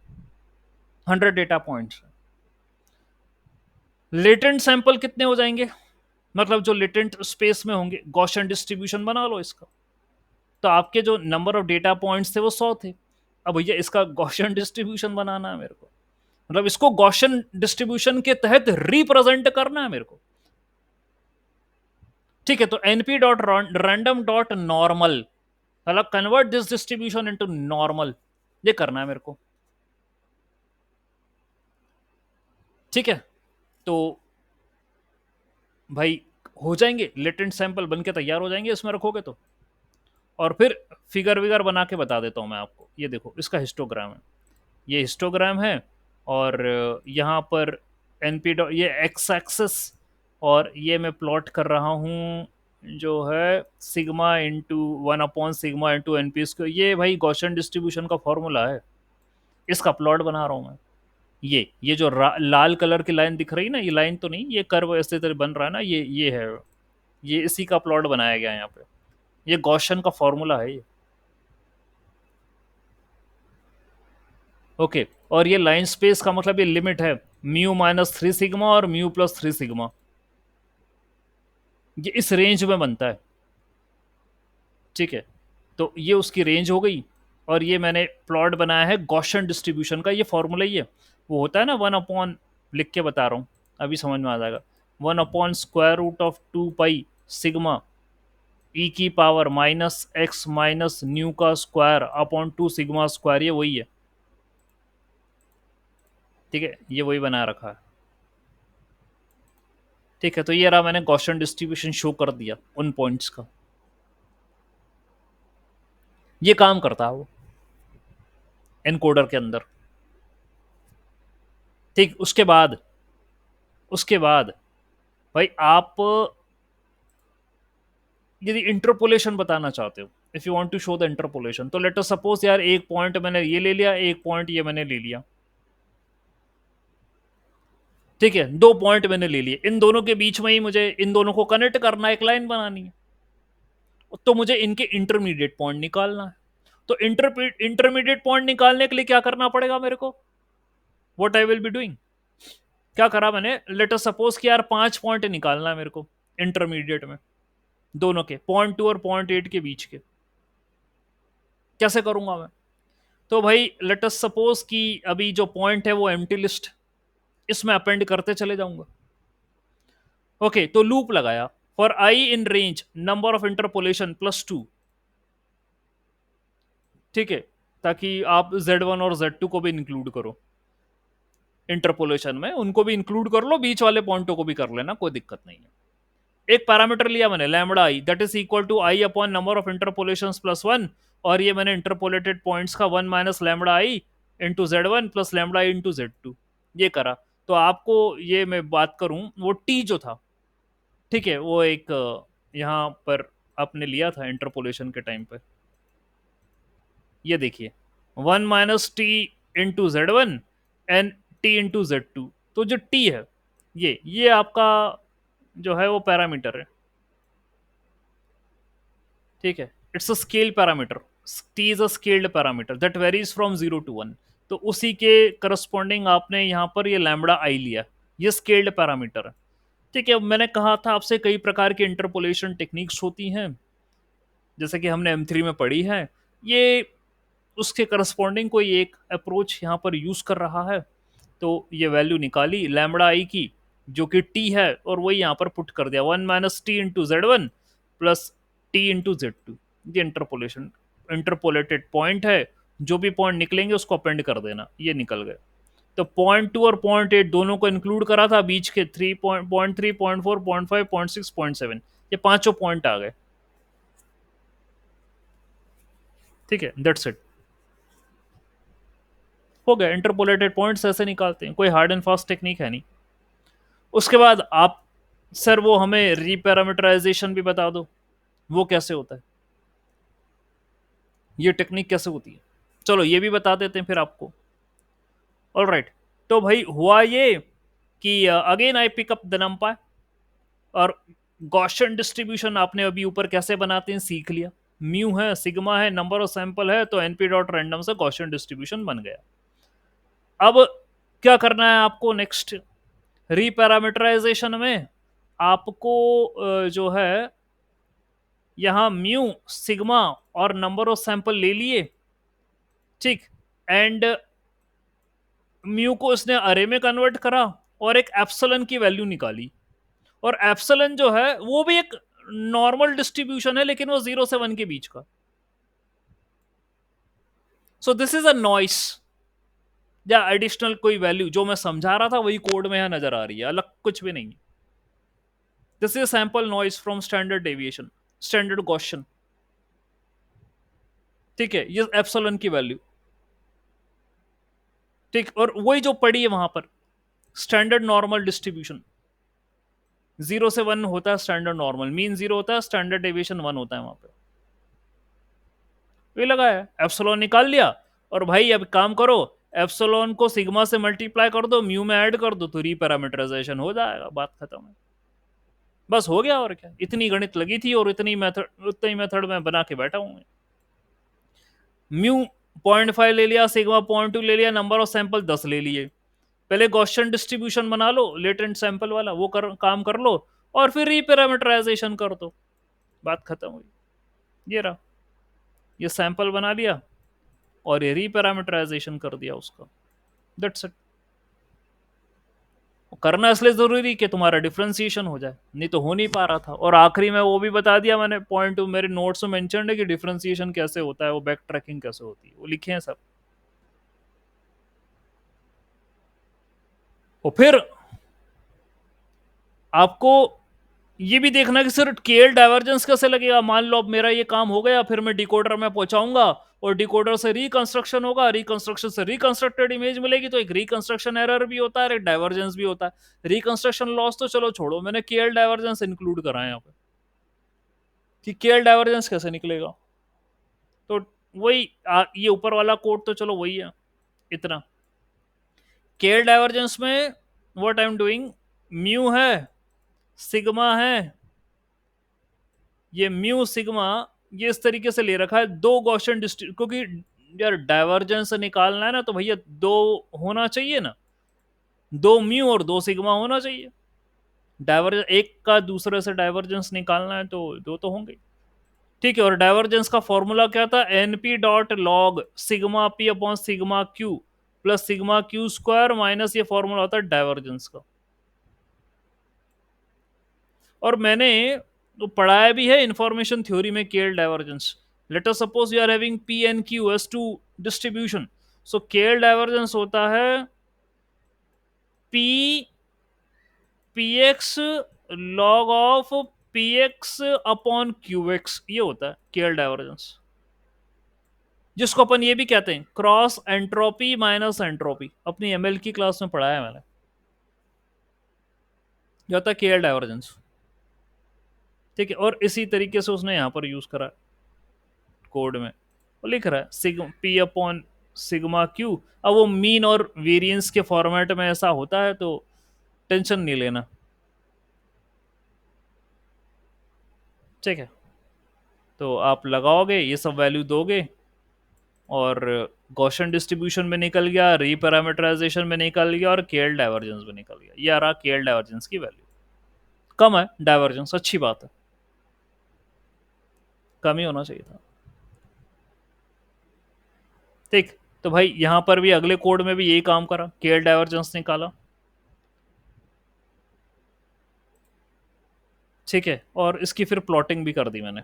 A: 100 डेटा पॉइंट्स। लेटेंट सैंपल कितने हो जाएंगे, मतलब जो लेटेंट स्पेस में होंगे, गॉसियन डिस्ट्रीब्यूशन बना लो इसका, तो आपके जो नंबर ऑफ डेटा पॉइंट्स थे वो 100 थे। अब भैया इसका गॉसियन डिस्ट्रीब्यूशन बनाना है मेरे को, मतलब इसको गॉसियन डिस्ट्रीब्यूशन के तहत रिप्रेजेंट करना है मेरे को। ठीक है, तो np dot random dot normal, मतलब convert this distribution into normal, ये करना है मेरे को। ठीक है, तो भाई हो जाएंगे, लेटेंट सैंपल बन के तैयार हो जाएंगे इसमें रखोगे तो। और फिर फिगर विगर बना के बता देता हूं मैं आपको, ये देखो इसका हिस्टोग्राम है, ये हिस्टोग्राम है, और यहाँ पर एनपी डॉट, ये एक्स एक्सेस, और ये मैं प्लॉट कर रहा हूँ जो है सिग्मा इंटू 1/सिग्मा इंटू एनपी स्क्वायर, ये भाई गॉसियन डिस्ट्रीब्यूशन का फॉर्मूला है, इसका प्लॉट बना रहा हूँ मैं। ये जो लाल कलर की लाइन दिख रही है ना, ये लाइन तो नहीं, ये कर्व ऐसे तरह बन रहा है ना, ये है, ये इसी का प्लॉट बनाया गया है यहाँ पे, ये गॉसियन का फॉर्मूला है ये। ओके, और ये लाइन स्पेस का मतलब ये लिमिट है म्यू -3 सिग्मा और म्यू +3 सिग्मा, ये इस रेंज में बनता है। ठीक है, तो ये उसकी रेंज हो गई, और ये मैंने प्लॉट बनाया है गॉसियन डिस्ट्रीब्यूशन का, ये फॉर्मूला ही है, वो होता है ना 1 लिख के बता रहा हूँ, अभी समझ में आ जाएगा, 1/√2 पाई सिग्मा ई की पावर -x माइनस न्यू का स्क्वायर अपॉन 2 सिग्मा स्क्वायर, ये वही है। ठीक है, ये वही बना रखा है। ठीक है, तो ये रहा, मैंने गॉसियन डिस्ट्रीब्यूशन शो कर दिया उन पॉइंट्स का, ये काम करता है वो एनकोडर के अंदर। ठीक, उसके बाद भाई आप यदि इंटरपोलेशन बताना चाहते हो, if you want to show the interpolation, तो लेट अस सपोज यार एक पॉइंट मैंने ये ले लिया, एक पॉइंट ये मैंने ले लिया। ठीक है, 2 पॉइंट मैंने ले लिए, इन दोनों के बीच में ही मुझे इन दोनों को कनेक्ट करना, एक लाइन बनानी है, तो मुझे इनके इंटरमीडिएट पॉइंट निकालना है। तो इंटरमीडिएट पॉइंट निकालने के लिए क्या करना पड़ेगा मेरे को, what I will be doing, क्या करा मैंने, लेट अस सपोज कि यार 5 पॉइंट निकालना है मेरे को इंटरमीडिएट में, दोनों के .2 और .8 के बीच के, कैसे करूंगा मैं। तो भाई लेट अस सपोज कि अभी जो पॉइंट है वो एम्प्टी लिस्ट, इसमें अपेंड करते चले जाऊंगा। ओके, तो लूप लगाया, for I in range number of interpolation +2। ठीक है, ताकि आप Z1 और Z2 को भी इंक्लूड करो इंटरपोलेशन में, उनको भी इंक्लूड कर लो, बीच वाले पॉइंटों को भी कर लेना, कोई दिक्कत नहीं है। एक पैरामीटर लिया मैंने lambda I, that is equal to I upon number of interpolation +1, और ये मैंने इंटरपोलेटेड पॉइंट्स का 1 minus lambda I into Z1 plus lambda I into Z2, ये करा। तो आपको ये मैं बात करूं, वो टी जो था, ठीक है, वो एक यहाँ पर आपने लिया था इंटरपोलेशन के टाइम पर, ये देखिए 1 - T into Z1 and T into Z2, तो जो टी है ये आपका जो है वो पैरामीटर है। ठीक है, it's a scale parameter, T is a scaled parameter that varies from 0 to 1। तो उसी के करस्पॉन्डिंग आपने यहाँ पर ये लैम्बडा आई लिया, ये स्केल्ड पैरामीटर है। ठीक है, अब मैंने कहा था आपसे कई प्रकार की इंटरपोलेशन टेक्निक्स होती हैं, जैसे कि हमने M3 में पढ़ी है। ये उसके करस्पॉन्डिंग कोई एक अप्रोच यहाँ पर यूज कर रहा है। तो ये वैल्यू निकाली लैम्बडा आई की, जो कि टी है, और वही यहाँ पर पुट कर दिया, 1 - t × Z1 plus t × Z2। ये इंटरपोलेशन, इंटरपोलेटेड पॉइंट है, जो भी पॉइंट निकलेंगे उसको अपेंड कर देना, ये निकल गए। तो 0.2 और 0.8 दोनों को इंक्लूड करा था, बीच के 3.3, 0.4, 0.5, 0.6, 0.7, ये पांचों पॉइंट आ गए। ठीक है, दैट्स इट, हो गया। इंटरपोलेटेड पॉइंट्स ऐसे निकालते हैं, कोई हार्ड एंड फास्ट टेक्निक है नहीं। उसके बाद आप, सर वो हमें रीपैरामीटराइजेशन भी बता दो, वो कैसे होता है, ये टेक्निक कैसे होती है। चलो ये भी बता देते हैं फिर आपको। ऑलराइट, तो भाई हुआ ये कि again I pick up the numpy, और गॉसियन डिस्ट्रीब्यूशन आपने अभी ऊपर कैसे बनाते हैं सीख लिया। म्यू है, सिग्मा है, नंबर ऑफ सैंपल है, तो एनपी डॉट रैंडम से गॉसियन डिस्ट्रीब्यूशन बन गया। अब क्या करना है आपको नेक्स्ट, रीपैरामीटराइजेशन में आपको जो है यहां म्यू, सिग्मा और नंबर ऑफ सैंपल ले लिए, ठीक, एंड म्यू को इसने अरे में कन्वर्ट करा और एक एप्सिलॉन की वैल्यू निकाली। और एप्सिलॉन जो है वो भी एक नॉर्मल डिस्ट्रीब्यूशन है, लेकिन वो 0 से 1 के बीच का। So this is a noise, या एडिशनल कोई वैल्यू जो मैं समझा रहा था वही कोड में यहां नजर आ रही है, अलग कुछ भी नहीं। This is sample noise from standard deviation, standard Gaussian. ठीक है, ये एप्सिलॉन की वैल्यू, ठीक, और वही जो पड़ी है वहां पर स्टैंडर्ड नॉर्मल डिस्ट्रीब्यूशन, 0 से 1 होता है स्टैंडर्ड नॉर्मल, मीन 0 होता है, स्टैंडर्ड डेविएशन 1 होता है वहां पे। ये लगा है, एप्सिलॉन निकाल लिया, और भाई अब काम करो, एप्सिलॉन को सिग्मा से मल्टीप्लाई कर दो, म्यू में ऐड कर दो, तो रीपैरामीटराइजेशन हो जाएगा, बात खत्म है। बस हो गया, और क्या, इतनी गणित लगी थी और उतनी मेथड में बना के बैठा हूं। म्यू 0.5 ले लिया, सिग्मा 0.2 ले लिया, नंबर ऑफ सैंपल 10 ले लिए। पहले गॉसियन डिस्ट्रीब्यूशन बना लो लेटेंट सैंपल वाला, वो काम कर लो, और फिर रीपैरामीटराइजेशन कर दो, बात खत्म हुई। ये रहा, ये सैंपल बना लिया और ये रीपैरामीटराइजेशन कर दिया उसका, दैट्स इट। करना इसलिए जरूरी कि तुम्हारा डिफरेंशिएशन हो जाए, नहीं तो हो नहीं पा रहा था। और आखिरी में वो भी बता दिया मैंने, पॉइंट मेरे नोट्स में मेंशन है कि डिफरेंशिएशन कैसे होता है, वो बैक ट्रैकिंग कैसे होती है, वो लिखे हैं सब। और फिर आपको ये भी देखना कि सर केएल डाइवर्जेंस कैसे लगेगा। मान लो अब मेरा ये काम हो गया, फिर मैं डिकोडर में पहुंचाऊंगा और डिकोडर से रिकंस्ट्रक्शन होगा, रिकंस्ट्रक्शन से रिकंस्ट्रक्टेड इमेज मिलेगी, तो एक रिकंस्ट्रक्शन एरर भी होता है, एक डाइवर्जेंस भी होता है। रिकंस्ट्रक्शन लॉस तो चलो छोड़ो, मैंने केएल डाइवर्जेंस इंक्लूड करा है यहाँ पे कि केएल डाइवर्जेंस कैसे निकलेगा। तो वही ये ऊपर वाला कोड तो चलो वही है इतना। केएल डाइवर्जेंस में what I am doing, mu है, सिग्मा है, ये म्यू सिग्मा, ये इस तरीके से ले रखा है दो गॉसियन डिस्ट्रीब्यूशन, क्योंकि यार डाइवर्जेंस निकालना है ना, तो भैया दो होना चाहिए ना, दो म्यू और दो सिग्मा होना चाहिए। डाइवर्जेंस एक का दूसरे से डाइवर्जेंस निकालना है तो दो तो होंगे। ठीक है, और डाइवर्जेंस का फॉर्मूला क्या था, NP dot log sigma P upon sigma Q plus sigma Q square minus, ये फॉर्मूला होता है डाइवर्जेंस का। और मैंने तो पढ़ाया भी है इंफॉर्मेशन थ्योरी में KL divergence. Let us suppose you are having P and Q as two distribution, so KL divergence होता है P P X log of P X upon Q X, ये होता है केएल डाइवर्जेंस, जिसको अपन ये भी कहते हैं क्रॉस एंट्रोपी माइनस एंट्रोपी, अपनी एमएल की क्लास में पढ़ाया है मैंने, ये होता है केएल डाइवर्जेंस। ठीक है, और इसी तरीके से उसने यहां पर यूज करा कोड में, वो लिख रहा है sigma P upon sigma Q. अब वो मीन और वेरिएंस के फॉर्मेट में ऐसा होता है, तो टेंशन नहीं लेना। ठीक है, तो आप लगाओगे, ये सब वैल्यू दोगे, और गॉसियन डिस्ट्रीब्यूशन में निकल गया, रीपैरामीटराइजेशन में निकल गया, और केएल डाइवर्जेंस में निकल गया। ये आ रहा केएल डाइवर्जेंस की वैल्यू। कम है डाइवर्जेंस, अच्छी बात है, कम ही होना चाहिए था। ठीक, तो भाई यहां पर भी अगले कोड में भी यही काम करा, केएल डाइवर्जेंस निकाला। ठीक है, और इसकी फिर प्लॉटिंग भी कर दी मैंने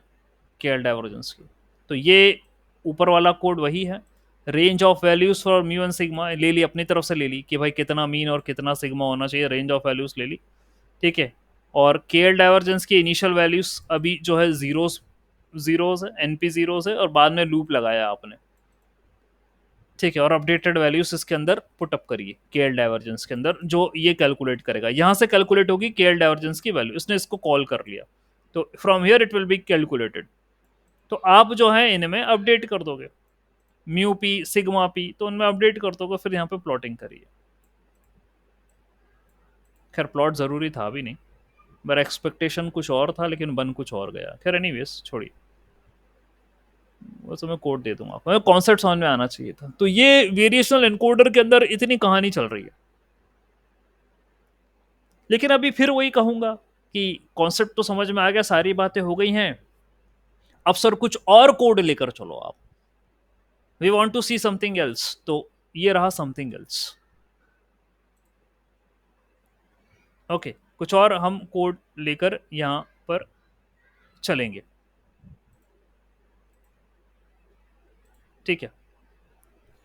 A: केएल डाइवर्जेंस की। तो ये ऊपर वाला कोड वही है। Range of values for mu and sigma ले ली, अपनी तरफ से ले ली कि भाई कितना मीन और कितना सिग्मा होना चाहिए, रेंज ऑफ वैल्यूज ले ली। ठीक है, और केएल डाइवर्जेंस की इनिशियल वैल्यूज अभी जो है जीरोस, जीरोस है, एनपी जीरोस है, और बाद में लूप लगाया आपने। ठीक है, और अपडेटेड वैल्यूज इसके अंदर पुटअप करिए केएल डाइवर्जेंस के अंदर, जो ये कैलकुलेट करेगा, यहां से कैलकुलेट होगी केएल डाइवर्जेंस की वैल्यू, इसने इसको कॉल कर लिया, तो from here it will be calculated. तो आप जो है इनमें अपडेट कर दोगे, म्यू पी सिग्मा पी, तो उनमें अपडेट कर दोगे, फिर यहाँ पे प्लॉटिंग करिए। खैर प्लॉट जरूरी था भी नहीं, मेरा एक्सपेक्टेशन कुछ और था लेकिन बन कुछ और गया। खैर एनीवेज छोड़िए, वो तो मैं कोड दे दूंगा आपको, कॉन्सेप्ट समझ में आना चाहिए था। तो ये वेरिएशनल एनकोडर के अंदर इतनी कहानी चल रही है। लेकिन अभी फिर वही कहूंगा कि कॉन्सेप्ट तो समझ में आ गया, सारी बातें हो गई हैं, अब सर कुछ और कोड लेकर चलो आप, we want to see something else. तो ये रहा समथिंग एल्स। ओके, कुछ और हम कोड लेकर यहां पर चलेंगे। ठीक है,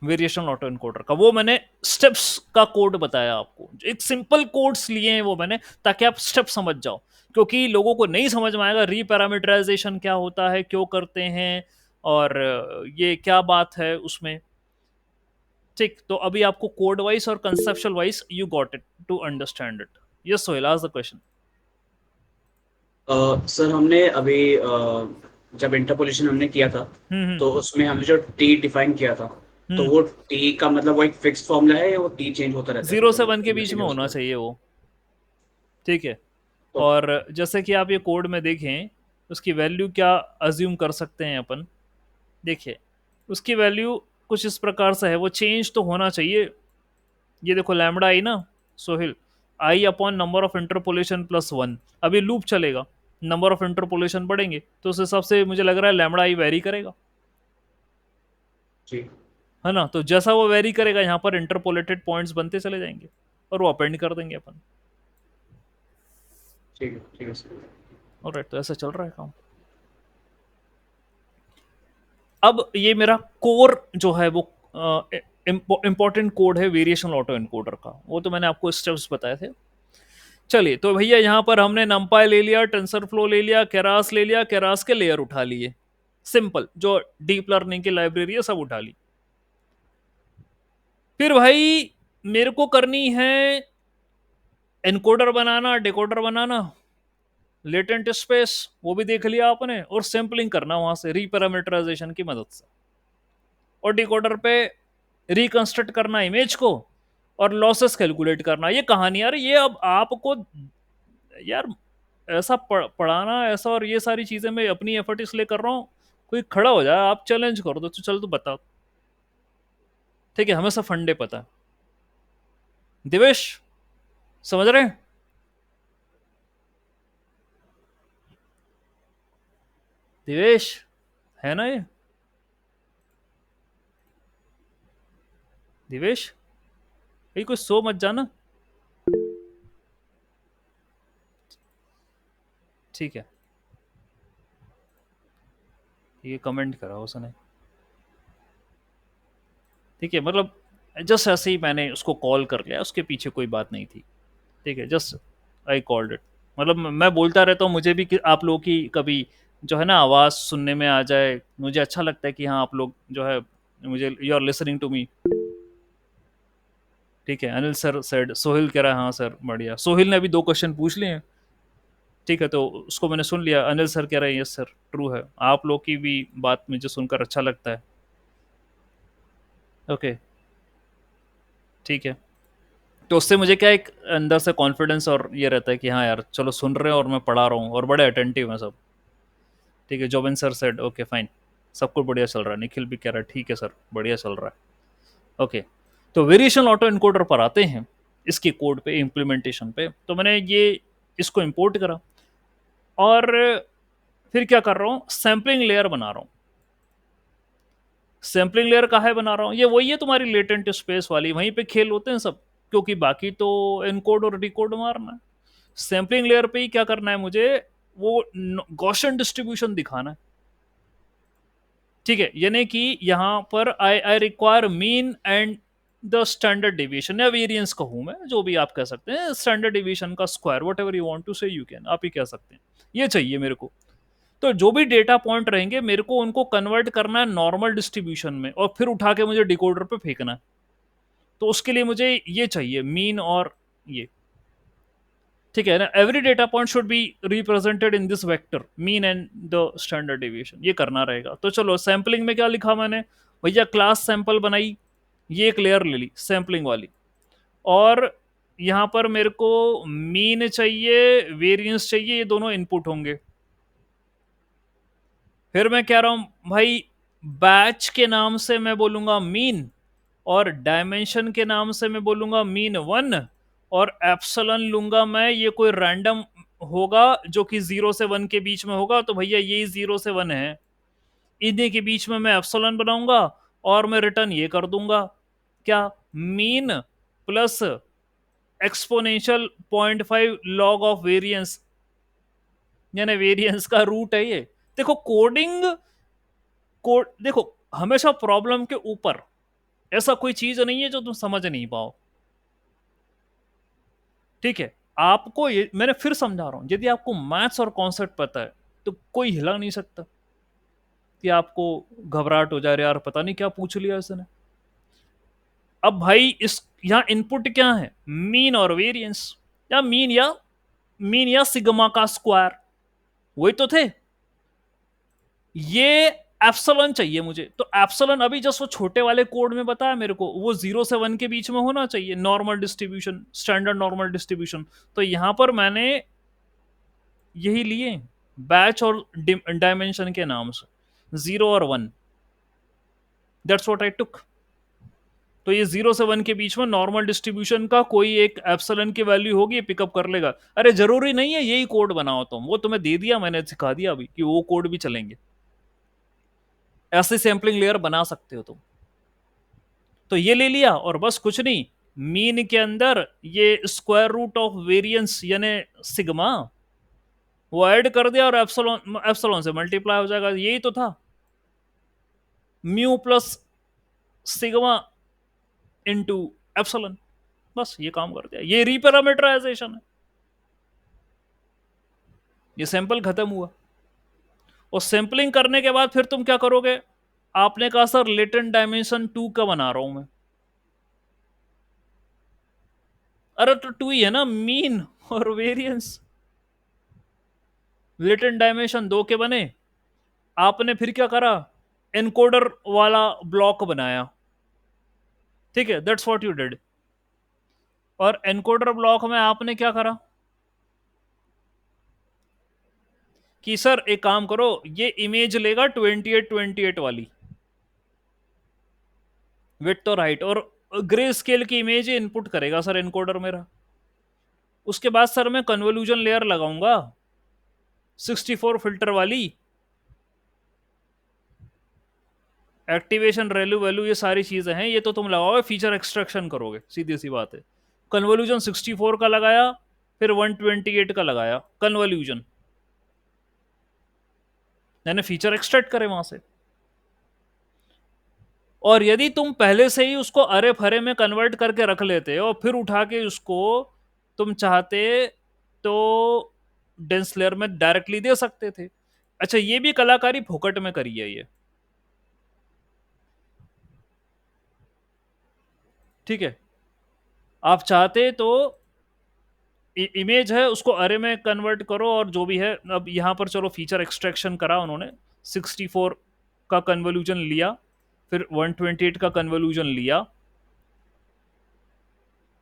A: वेरिएशन ऑटो एनकोडर का वो मैंने स्टेप्स का कोड बताया आपको, एक सिंपल कोड्स लिए हैं वो मैंने, ताकि आप स्टेप समझ जाओ, क्योंकि लोगों को नहीं समझ में आएगा रीपैरामीटराइजेशन क्या होता है, क्यों करते हैं, और ये क्या बात है उसमें। ठीक, तो अभी आपको कोड वाइज और conceptual wise you got it to understand it. Yes Sohail, आज द क्वेश्चन।
B: सर हमने अभी जब इंटरपोलेशन हमने किया था,
A: हम्म
B: तो उसमें हमने जो टी डिफाइन किया था, तो
A: हम्म
B: वो टी का मतलब वो एक फिक्स फॉर्मूला है या वो टी चेंज होता रहता है
A: जीरो से
B: मतलब
A: वन के बीच में होना
B: उसका?
A: चाहिए वो। ठीक है,
B: तो
A: और जैसे कि आप ये कोड में देखें, उसकी वैल्यू क्या अज्यूम कर सकते हैं अपन। देखिए, उसकी वैल्यू कुछ इस प्रकार से है, वो चेंज तो होना चाहिए। ये देखो लैम्बडा आई ना सोहिल, i upon number of interpolation plus one. अभी लूप चलेगा, नंबर ऑफ इंटरपोलेशन बढ़ेंगे, तो उस हिसाब से मुझे लग रहा है लैम्बडा आई वेरी करेगा,
B: जी,
A: है ना। तो जैसा वो वेरी करेगा, यहाँ पर इंटरपोलेटेड पॉइंट्स बनते चले जाएंगे, और वो अपेंड कर देंगे अपन।
B: ठीक है सर।
A: ऑलराइट, तो ऐसा चल रहा है काम। अब ये मेरा कोर जो है वो इंपॉर्टेंट कोड है वेरिएशन ऑटो एनकोडर का, वो तो मैंने आपको स्टेप्स बताए थे। चलिए, तो भैया यहाँ पर हमने नंपाई ले लिया, टेंसर फ्लो ले लिया, केरास ले लिया, केरास के लेयर उठा लिए, सिंपल जो डीप लर्निंग की लाइब्रेरी है सब उठा ली। फिर भाई मेरे को करनी है एनकोडर बनाना, डिकोडर बनाना, लेटेंट स्पेस वो भी देख लिया आपने, और सैंपलिंग करना वहां से रीपैरामीटराइजेशन की मदद से, और डिकोडर पे रिकंस्ट्रक्ट करना इमेज को, और लॉसेस कैलकुलेट करना। ये कहानी यार, ये अब आपको यार ऐसा पढ़ाना ऐसा, और ये सारी चीजें मैं अपनी एफर्ट इसलिए कर रहा हूँ, कोई खड़ा हो जाए आप चैलेंज कर दो तो चल तू बता। ठीक है, हमें सब फंडे पता है। दिवेश, समझ रहे हैं? दिवेश, है ना ये दिवेश, ये कोई सो मत जाना। ठीक है, ये कमेंट करा उसने। ठीक है, मतलब जस्ट ऐसे ही मैंने उसको कॉल कर लिया, उसके पीछे कोई बात नहीं थी। ठीक है, जस्ट आई कॉल्ड इट। मतलब मैं बोलता रहता हूँ, मुझे भी आप लोगों की कभी जो है ना आवाज़ सुनने में आ जाए, मुझे अच्छा लगता है कि हाँ आप लोग जो है, मुझे you are listening to me. ठीक है, अनिल सर सेड, सोहिल कह रहा है हाँ सर बढ़िया, सोहिल ने अभी दो क्वेश्चन पूछ लिए हैं। ठीक है, तो उसको मैंने सुन लिया। अनिल सर कह रहे हैं यस सर ट्रू है, आप लोग की भी बात मुझे सुनकर अच्छा लगता है। ओके, ठीक है, तो उससे मुझे क्या एक अंदर से कॉन्फिडेंस और ये रहता है कि हाँ यार चलो सुन रहे हैं और मैं पढ़ा रहा हूँ और बड़े अटेंटिव हैं सब। ठीक है, Jobin sir said okay fine, सब कुछ बढ़िया चल रहा है। निखिल भी कह रहा है ठीक है सर बढ़िया चल रहा है। ओके, तो वेरिएशन ऑटो इनकोडर पर आते हैं, इसके कोड पे, इम्प्लीमेंटेशन पे। तो मैंने ये इसको इंपोर्ट करा और फिर क्या कर रहा हूँ, सैम्पलिंग लेयर बना रहा हूँ। सैम्पलिंग लेयर काहे बना रहा हूँ, ये वही है तुम्हारी लेटेंट स्पेस वाली, वहीं पे खेल होते हैं सब, क्योंकि बाकी तो एनकोड और डिकोड मारना है। सैम्पलिंग लेयर पे ही क्या करना है मुझे, वो गॉसियन डिस्ट्रीब्यूशन दिखाना है। ठीक है, यानी कि यहां पर I I require mean and the standard deviation, या वेरिएंस कहूं मैं, जो भी आप कह सकते हैं, स्टैंडर्ड डिविएशन का square, whatever you want to say you can, आप ही कह सकते हैं। ये चाहिए मेरे को। तो जो भी डेटा पॉइंट रहेंगे मेरे को उनको कन्वर्ट करना है नॉर्मल डिस्ट्रीब्यूशन में, और फिर उठा के मुझे डिकोडर पे फेंकना है। तो उसके लिए मुझे ये चाहिए मीन और ये, ठीक है ना। Every data point should be represented in this vector mean and the standard deviation, ये करना रहेगा। तो चलो सैम्पलिंग में क्या लिखा मैंने, भैया क्लास सैंपल बनाई, ये एक लेयर ले ली सैम्पलिंग वाली, और यहां पर मेरे को मीन चाहिए, वेरिएंस चाहिए, ये दोनों इनपुट होंगे। फिर मैं कह रहा हूं भाई बैच के नाम से मैं बोलूंगा मीन, और डायमेंशन के नाम से मैं बोलूंगा मीन वन, और एप्सलन लूंगा मैं, ये कोई रैंडम होगा जो कि 0 से 1 के बीच में होगा, तो भैया यही 0 से 1 है, इन्हीं के बीच में मैं एप्सलन बनाऊंगा, और मैं रिटर्न ये कर दूंगा, क्या, mean plus exponential 0.5 log of variance, यानी वेरिएंस का रूट है ये। देखो कोडिंग, कोड देखो, हमेशा प्रॉब्लम के ऊपर, ऐसा कोई चीज नहीं है जो तुम समझ नहीं पाओ। ठीक है, आपको ये मैंने फिर समझा रहा हूं, यदि आपको मैथ्स और कॉन्सेप्ट पता है तो कोई हिला नहीं सकता कि आपको घबराहट हो जा रही है, यार पता नहीं क्या पूछ लिया इसने। अब भाई इस यहां इनपुट क्या है, मीन और वेरिएंस, या मीन या सिग्मा का स्क्वायर, वही तो थे। ये एप्सलन चाहिए मुझे, तो एप्सलन अभी जस्ट वो छोटे वाले कोड में बताया मेरे को, वो 0 से 1 के बीच में होना चाहिए, normal distribution, standard normal distribution. तो यहां पर मैंने यही लिए, बैच और डायमेंशन के नाम से 0 और 1, दैट्स व्हाट आई टुक। तो ये 0 से 1 के बीच में नॉर्मल डिस्ट्रीब्यूशन का कोई एक एप्सलन की वैल्यू होगी, पिकअप कर लेगा। अरे जरूरी नहीं है यही कोड बनाओ तुम, वो तुम्हें दे दिया मैंने, सिखा दिया अभी कि वो कोड भी चलेंगे, ऐसे सैम्पलिंग लेयर बना सकते हो तुम। तो ये ले लिया, और बस कुछ नहीं, मीन के अंदर ये स्क्वायर रूट ऑफ वेरिएंस यानी सिग्मा, वो ऐड कर दिया, और एप्सिलॉन एप्सिलॉन से मल्टीप्लाई हो जाएगा, यही तो था, mu plus sigma into epsilon, बस ये काम कर दिया, ये रीपैरामीटराइजेशन है। ये सैंपल खत्म हुआ, और सैंपलिंग करने के बाद फिर तुम क्या करोगे, आपने कहा सर लेटेंट डायमेंशन 2 का बना रहा हूं मैं, अरे तो 2 ही है ना, मीन और वेरिएंस। लेटेंट डायमेंशन 2 के बने, आपने फिर क्या करा, एनकोडर वाला ब्लॉक बनाया, ठीक है, दैट्स व्हाट यू डिड। और एनकोडर ब्लॉक में आपने क्या करा कि सर एक काम करो, ये इमेज लेगा 2828 वाली, विड्थ और हाइट, और ग्रे स्केल की इमेज इनपुट करेगा सर एनकोडर मेरा। उसके बाद सर मैं कन्वोल्यूशन लेयर लगाऊंगा 64 फिल्टर वाली, एक्टिवेशन रेलू वैल्यू, ये सारी चीजें हैं, ये तो तुम लगाओगे, फीचर एक्सट्रैक्शन करोगे, सीधी सी बात है। कन्वोल्यूशन 64 का लगाया, फिर 128 का लगाया कन्वोल्यूशन, यानी फीचर एक्सट्रैक्ट करे वहां से। और यदि तुम पहले से ही उसको अरे फरे में कन्वर्ट करके रख लेते और फिर उठा के उसको तुम चाहते तो डेंस लेयर में डायरेक्टली दे सकते थे। अच्छा, ये भी कलाकारी फोकट में करी है ये, ठीक है। आप चाहते तो इमेज है उसको अरे में कन्वर्ट करो, और जो भी है, अब यहां पर चलो फीचर एक्सट्रैक्शन करा उन्होंने, 64 का कन्वोल्यूशन लिया, फिर 128 का कन्वोल्यूशन लिया,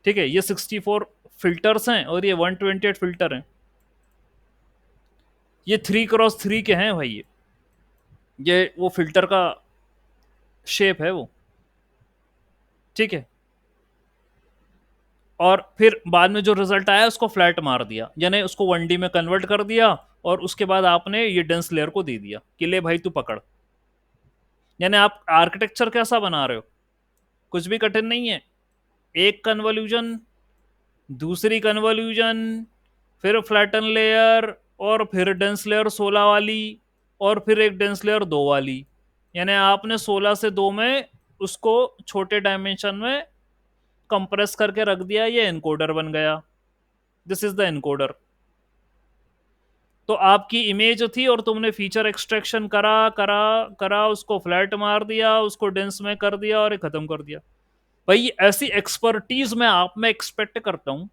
A: ठीक है। ये 64 फिल्टर्स हैं और ये 128 फिल्टर हैं, ये 3x3 के हैं भाई ये, ये वो फिल्टर का शेप है वो, ठीक है। और फिर बाद में जो रिजल्ट आया उसको फ्लैट मार दिया, यानी उसको 1D में कन्वर्ट कर दिया, और उसके बाद आपने ये डेंस लेयर को दे दिया कि ले भाई तू पकड़। यानी आप आर्किटेक्चर कैसा बना रहे हो, कुछ भी कठिन नहीं है। एक कन्वोल्यूशन, दूसरी कन्वोल्यूशन, फिर फ्लैटन लेयर, और फिर डेंस लेयर 16 वाली, और फिर एक डेंस लेयर 2 वाली। यानी आपने 16 से 2 में उसको छोटे डायमेंशन में कंप्रेस करके रख दिया, ये एनकोडर बन गया। This is the encoder. तो आपकी इमेज थी और तुमने फीचर एक्सट्रैक्शन करा करा करा, उसको फ्लैट मार दिया, उसको डेंस में कर दिया और खत्म कर दिया। भाई ऐसी एक्सपर्टीज मैं आप में एक्सपेक्ट करता हूं।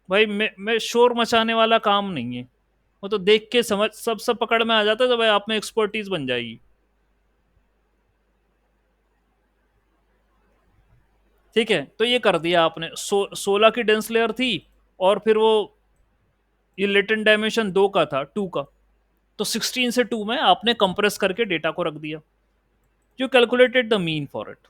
A: भाई मैं शोर मचाने वाला काम नहीं है, वो तो देख के समझ सब पकड़ में आ जाता है, तो भाई आप में एक्सपर्टीज बन जाएगी। ठीक है, तो ये कर दिया आपने। 16 की डेंस लेयर थी, और फिर वो ये लेटेंट डायमेंशन 2 का था, 2 का, तो 16 से 2 में आपने कंप्रेस करके डेटा को रख दिया। You calculated the mean for it,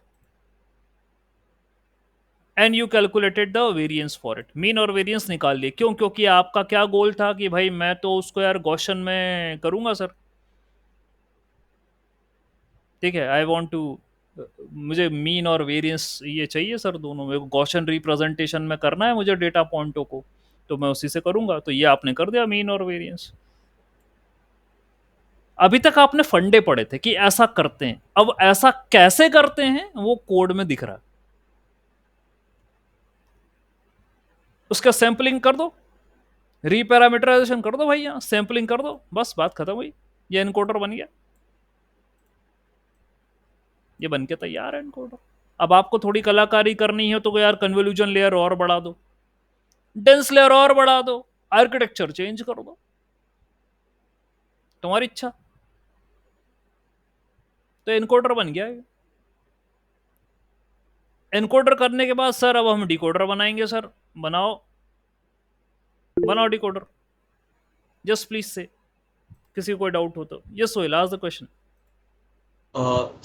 A: and you calculated the variance for it. Mean और वेरिएंस निकाल लिए, क्यों? क्योंकि आपका क्या गोल था कि भाई मैं तो उसको यार गॉशन में करूंगा सर। ठीक है, आई वांट टू, मुझे मीन और वेरिएंस ये चाहिए सर दोनों में, गॉशन रिप्रेजेंटेशन में करना है मुझे डेटा पॉइंटों को, तो मैं उसी से करूंगा। तो ये आपने कर दिया मीन और वेरिएंस। अभी तक आपने फंडे पढ़े थे कि ऐसा करते हैं, अब ऐसा कैसे करते हैं वो कोड में दिख रहा है। उसका सैंपलिंग कर दो, रीपैरामीटराइजेशन कर दो भाई, यहाँ सैंपलिंग कर दो, बस बात खत्म हुई। ये एनकोडर बन गया, ये बन के तैयार है एनकोडर। अब आपको थोड़ी कलाकारी करनी है तो यार कन्वोल्यूशन लेयर और बढ़ा दो, डेंस लेयर और बढ़ा दो, आर्किटेक्चर चेंज कर दो, तुम्हारी इच्छा। तो एनकोडर बन गया। एनकोडर करने के बाद सर अब हम डिकोडर बनाएंगे। सर बनाओ, बनाओ डिकोडर, जस्ट प्लीज से। किसी को कोई डाउट हो तो yes Sohail, ask the question.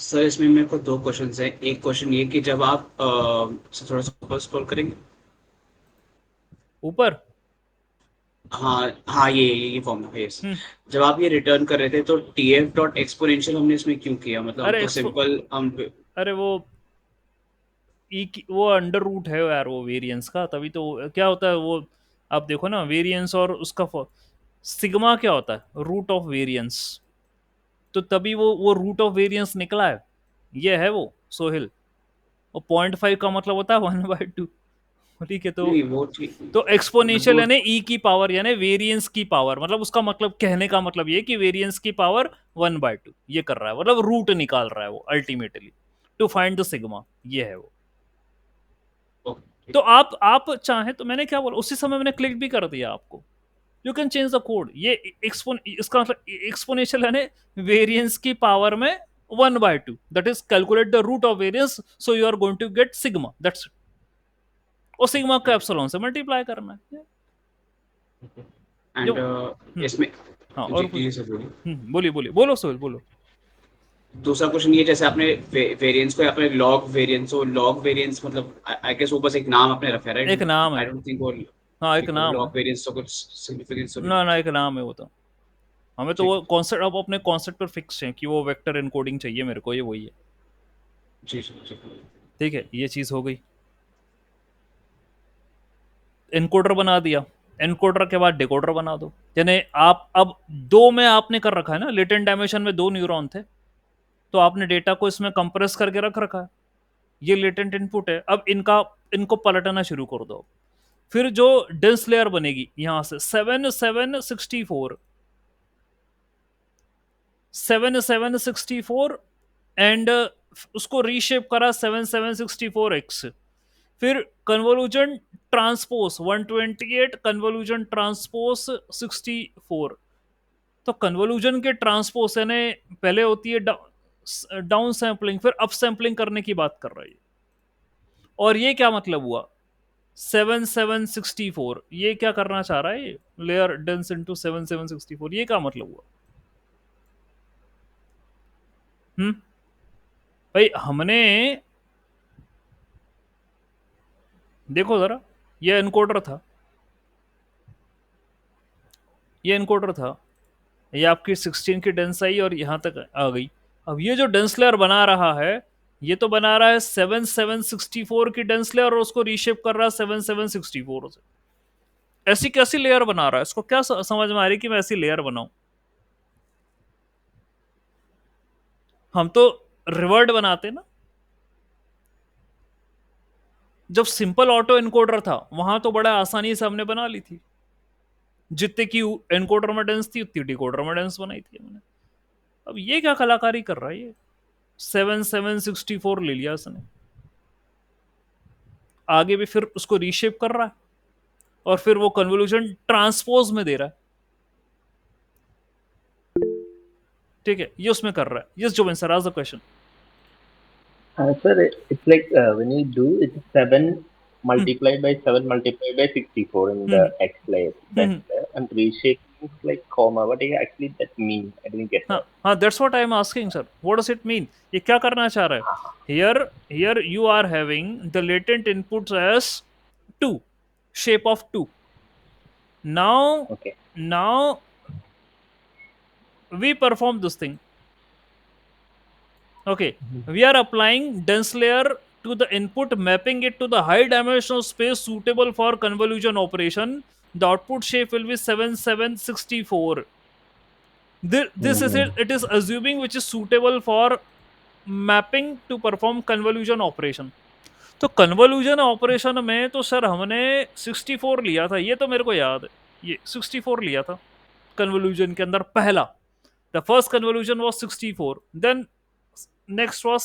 B: Sir इसमें मेरे को दो क्वेश्चन हैं। एक क्वेश्चन ये कि जब आप थोड़ा सा ऊपर स्क्रॉल करेंगे।
A: ऊपर।
B: हाँ हाँ, ये फॉर्म है, यस।
A: हम्म।
B: जब आप ये रिटर्न कर रहे थे तो tf डॉट एक्सपोनेंशियल हमने इसमें क्यों किया? मतलब हम
A: अरे
B: तो सिंपल हम।
A: अरे वो ई की वो अंडर रूट है यार, वो वेरिएंस का, तभी तो क्या होता है वो, आप देखो ना वेरिएंस और उसका सिग्मा क्या होता है, रूट ऑफ वेरिएंस। तो तभी वो रूट ऑफ वेरिएंस निकला है, ये है वो सोहिल। और 0.5 का मतलब होता है 1/2। ठीक है,
B: नहीं वो ठीक,
A: तो
B: मतलब
A: एक्सपोनेंशियल
B: वो।
A: यानी ई की पावर, यानी वेरिएंस की पावर, मतलब उसका मतलब कहने का मतलब ये कि वेरिएंस की पावर 1/2 ये कर रहा है, मतलब रूट निकाल रहा है वो ultimately to find the sigma, ये है वो।
B: ओके।
A: तो आप चाहे तो, मैंने क्या बोला उसी समय मैंने क्लिक भी कर दिया आपको, you can change the code. ये इसका मतलब एक्सपोनेंशियल यानी वेरिएंस की पावर में 1/2, that is calculate the root of variance, so you are going to get sigma, that's. और सिग्मा को एप्सिलॉन से मल्टीप्लाई करना है जो।
B: And
A: hmm.
B: इसमें।
A: हाँ
B: जी
A: और कुछ।
B: जी सर बोलिए।
A: बोलिए बोलिए, बोलो सोहेल बोलो।
B: दूसरा क्वेश्चन ये, जैसे आपने वेरिएंस को आपने लॉग वेरिएंस, और लॉग वेरिएंस मतलब आई गेस वो बस एक नाम आपने रखा है,
A: एक
B: राइट?
A: नाम
B: आई
A: है।
B: डोंट थिंक वो
A: हाँ एक नाम है।
B: लॉग वेरिएंस तो कुछ सिग्निफिकेंस तो नहीं।
A: ना ना, एक नाम है वो तो। हमें तो
B: ठीक।
A: वो कॉन्सेप्ट, अब अपने कॉन्सेप्ट पर फिक्स है कि वो वेक्टर एनकोडिंग चाहिए मेरे को, ये वही है।
B: जी जी जी।
A: ठीक है, ये चीज हो गई। एनकोडर बना दिया, एनकोडर के बाद डिकोडर बना दो। यानी आप अब दो में आपने कर रखा है ना, लेटेंट डायमेंशन में 2 न्यूरॉन थे, तो आपने डेटा को इसमें कंप्रेस करके रख रखा है। ये लेटेंट इनपुट है, अब इनको पलटना शुरू कर दो। फिर जो डेंस लेयर बनेगी यहां से 7 7 64, 7 7 64, एंड उसको रीशेप करा 7 7 64 x। फिर कन्वोल्यूशन ट्रांसपोज 128, कन्वोल्यूशन ट्रांसपोज 64। तो कन्वोल्यूशन के ट्रांसपोज यानी पहले होती है डाउन सैंपलिंग, फिर अप सैंपलिंग करने की बात कर रही है। और ये क्या मतलब हुआ 7 7 64, ये क्या करना चाह रहा है, ये लेयर डेंस इंटू 7 7 64, ये क्या मतलब हुआ? भाई हमने, देखो जरा, ये एनकोडर था, ये एनकोडर था, ये आपकी 16 की डेंस आई और यहां तक आ गई। अब ये जो डेंस लेयर बना रहा है, ये तो बना रहा है 7764 की डेंस लेयर और उसको रीशेप कर रहा है 7764 से। ऐसी कैसी लेयर बना रहा है? इसको क्या समझ में आ रही कि मैं ऐसी लेयर बनाऊं? हम तो रिवर्ट बनाते ना। जब सिंपल ऑटो एनकोडर था वहां तो बड़ा आसानी से हमने बना ली थी, जितने की एनकोडर में डेंस थी उतनी डिकोडर में डेंस बनाई थी हमने। अब ये क्या कलाकारी कर रहा है ये? 7764 ले लिया उसने, आगे भी फिर उसको रीशेप कर रहा है और फिर वो कन्वोल्यूशन ट्रांसपोज में दे रहा है। ठीक है, ये उसमें कर रहा है। यस जो सर, आज the question.
C: Sir, it's like when you do it's 7 multiplied by 7 multiplied by 64 in the X layer, that layer, and reshaping is like comma. What actually that mean? I didn't get
A: हाँ
C: that.
A: हाँ, that's what I am asking sir, what does it mean? ये क्या करना चाह रहा है? Here here you are having the latent inputs as 2, shape of 2. Now,
C: Okay.
A: now we perform this thing. Okay, we are applying dense layer to the input, mapping it to the high dimensional space suitable for convolution operation. The output shape will be 7764. This is it. It is assuming which is suitable for mapping to perform convolution operation. तो convolution operation में तो sir हमने 64 लिया था, ये तो मेरे को याद है, ये 64 लिया था कन्वोल्यूशन के अंदर पहला। The first convolution was 64, then next was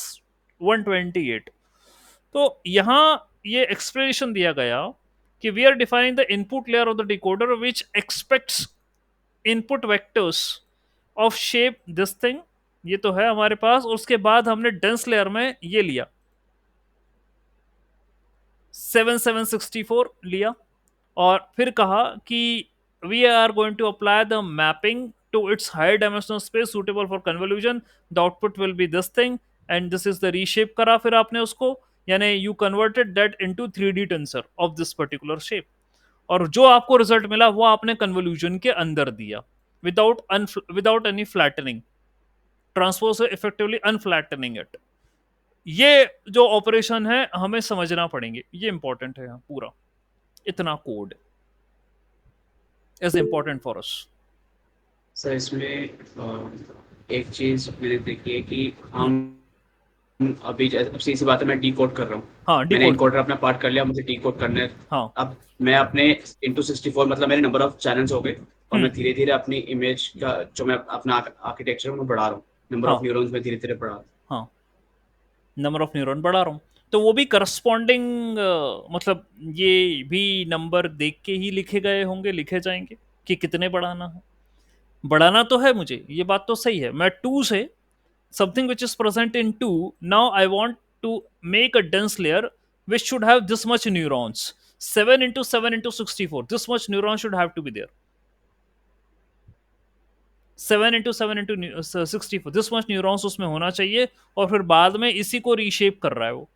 A: 128। तो यहाँ ये एक्सप्लेनेशन दिया गया कि we are defining the input layer of the decoder which expects input vectors of shape this thing, ये तो है हमारे पास। उसके बाद हमने डेंस लेयर में ये लिया 7764 लिया और फिर कहा कि we are going to apply the mapping to its higher dimensional space suitable for convolution, the output will be this thing and this is the reshape करा फिर आपने उसको, यानी you converted that into 3D tensor of this particular shape, और जो आपको result मिला वो आपने कन्वोल्यूशन के अंदर दिया without any flattening, transpose effectively unflattening it. ये जो ऑपरेशन है हमें समझना पड़ेंगे, ये इंपॉर्टेंट है पूरा, इतना code is important for us.
B: Sir इसमें एक चीज मैंने देखी है कि हम अभी अब सीधी बात है, मैं डी कोड कर रहा हूँ।
A: हाँ,
B: मैंने
A: decode।
B: इनकोडर अपना पार्ट कर लिया, मुझे डी कोड करना है।
A: हाँ।
B: अब मैं अपने इंटू 64 मतलब मेरे नंबर ऑफ चैनल्स हो गए और मैं धीरे धीरे अपनी इमेज का जो मैं अपना आर्किटेक्चर में बढ़ा रहा हूँ, नंबर ऑफ न्यूरॉन्स में धीरे धीरे बढ़ा रहा हूँ।
A: हाँ, नंबर ऑफ न्यूरॉन बढ़ा रहा हूँ, तो वो भी करस्पॉन्डिंग मतलब ये भी नंबर देख के ही लिखे गए होंगे, लिखे जाएंगे कि कितने बढ़ाना है। बढ़ाना तो है मुझे, ये बात तो सही है। मैं 2 से something which is present in 2, now I want to make a dense layer which should have this much neurons, 7 into 7 into 64, this much neurons should have to be there, 7 into 7 into 64, this much neurons उसमें होना चाहिए, और फिर बाद में इसी को reshape कर रहा है वो।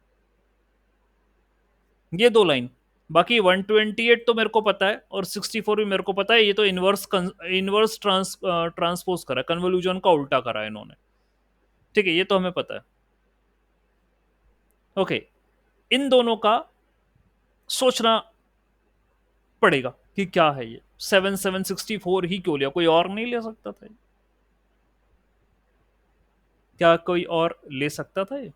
A: ये 2 लाइन, बाकी 128 तो मेरे को पता है और 64 भी मेरे को पता है, ये तो इनवर्स ट्रांसपोज करा है, कन्वोल्यूशन का उल्टा करा है इन्होंने। ठीक है, ये तो हमें पता है। ओके, इन दोनों का सोचना पड़ेगा कि क्या है ये 7764 ही क्यों लिया, कोई और नहीं ले सकता था? क्या कोई और ले सकता था ये?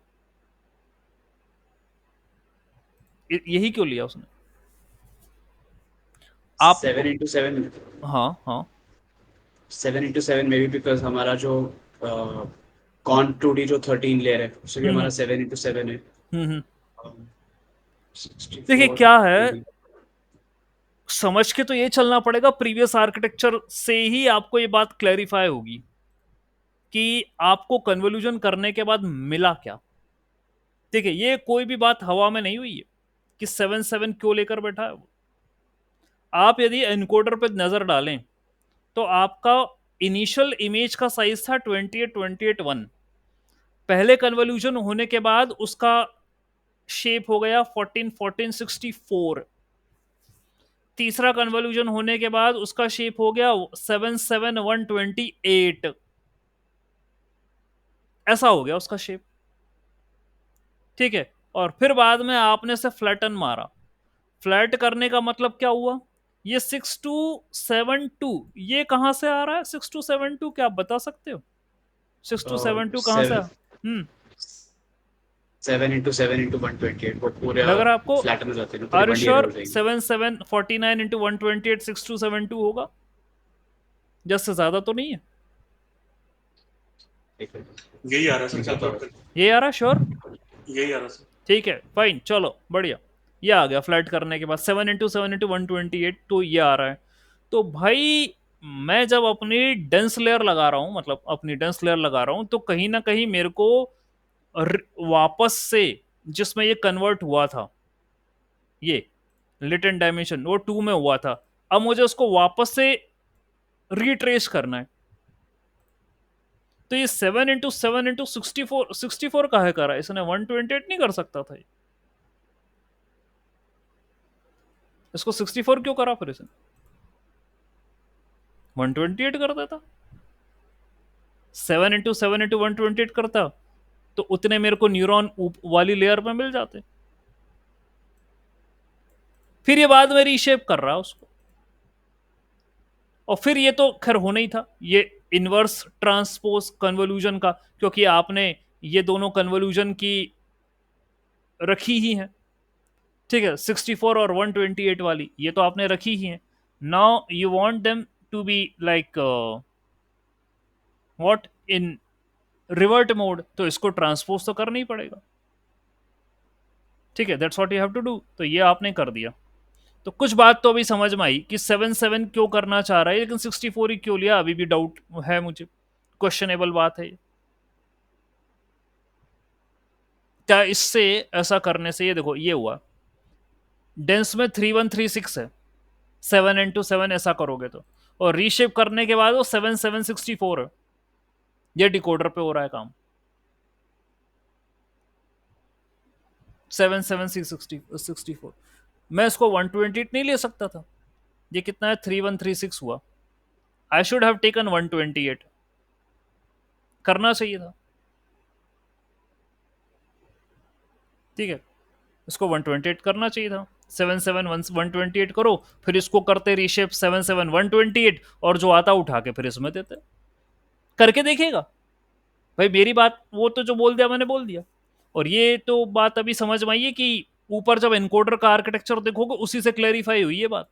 A: यही क्यों लिया उसने? आप
B: 7 into 7,
A: हाँ हाँ
B: 7 into 7 मे बी बिकॉज हमारा जो कॉन 2D जो 13 लेयर है उससे भी हमारा 7 into 7 है।
A: देखिए क्या है, समझ के तो ये चलना पड़ेगा, प्रीवियस आर्किटेक्चर से ही आपको ये बात क्लैरिफाई होगी कि आपको कन्वोल्यूशन करने के बाद मिला क्या। ठीक है, ये कोई भी बात हवा में नहीं हुई है कि 7 क्यों लेकर बैठा है वो। आप यदि एनकोडर पे नजर डालें तो आपका इनिशियल इमेज का साइज था 28 28 1, पहले कन्वोल्यूशन होने के बाद उसका शेप हो गया 14 तीसरा कन्वोल्यूशन होने के बाद उसका शेप हो गया 77128, ऐसा हो गया उसका शेप। ठीक है, और फिर बाद में आपने से फ्लैटन मारा। फ्लैट करने का मतलब क्या हुआ, ये 6272 ये कहां से आ रहा है? 6272 क्या आप बता सकते हो? 6272 कहां से?
B: 7 into 7 into 128 वो पूरे
A: लग रहा है आपको?
B: फ्लैटन हो जाते हैं ना, तो
A: आर यू
B: 1
A: श्योर?
B: हो जाएंगे।
A: 7749 into 128 6272 होगा? जस्ट से ज्यादा तो नहीं है?
B: यही आ रहा है सर,
A: ये आ रहा है? श्योर?
B: यही आ रहा है।
A: ठीक है, फाइन, चलो बढ़िया, ये आ गया फ्लैट करने के बाद 7 into 7 into 128, तो ये आ रहा है। तो भाई मैं जब अपनी डेंस लेयर लगा रहा हूं, मतलब अपनी डेंस लेयर लगा रहा हूं, तो कहीं ना कहीं मेरे को वापस से जिसमें ये कन्वर्ट हुआ था, ये लेटेंट डायमेंशन वो 2 में हुआ था, अब मुझे उसको वापस से रिट्रेस करना है। तो ये 7 into 7 into 64 काहे कर रहा है? इसने 128 नहीं कर सकता था? इसको 64 क्यों करा फिर इसने? 128 कर देता। 7 into 7 into 128 करता तो उतने मेरे को न्यूरॉन वाली लेयर में मिल जाते। फिर ये बाद में रीशेप कर रहा उसको, और फिर ये तो खैर होना ही था, ये इनवर्स ट्रांसपोज कन्वोल्यूशन का, क्योंकि आपने ये दोनों कन्वोल्यूशन की रखी ही है। ठीक है, 64 और 128 वाली ये तो आपने रखी ही है। Now you want them to be like what in revert mode, तो इसको ट्रांसपोज तो करना ही पड़ेगा। ठीक है, that's what you have to do. तो ये आपने कर दिया। तो कुछ बात तो अभी समझ में आई कि 7 क्यों करना चाह रहा है, लेकिन 64 ही क्यों लिया, अभी भी डाउट है मुझे, क्वेश्चनेबल बात है ये। क्या इससे ऐसा करने से, ये देखो ये हुआ, डेंस में 3136 है, 7 into 7 ऐसा करोगे तो, और रीशेप करने के बाद वो 7764 है। ये डिकोडर पे हो रहा है काम, 77664। मैं इसको 128 नहीं ले सकता था? ये कितना है? 3136 हुआ। आई शुड हैव टेकन 128, करना चाहिए था। ठीक है, इसको 128 करना चाहिए था। 128 करो, फिर इसको करते रीशेप 128, और जो आता उठा के फिर इसमें देते, करके देखेगा भाई। मेरी बात वो तो जो बोल दिया मैंने बोल दिया, और ये तो बात अभी समझ में आई है कि ऊपर जब एनकोडर का आर्किटेक्चर देखोगे उसी से क्लैरिफाई हुई है बात,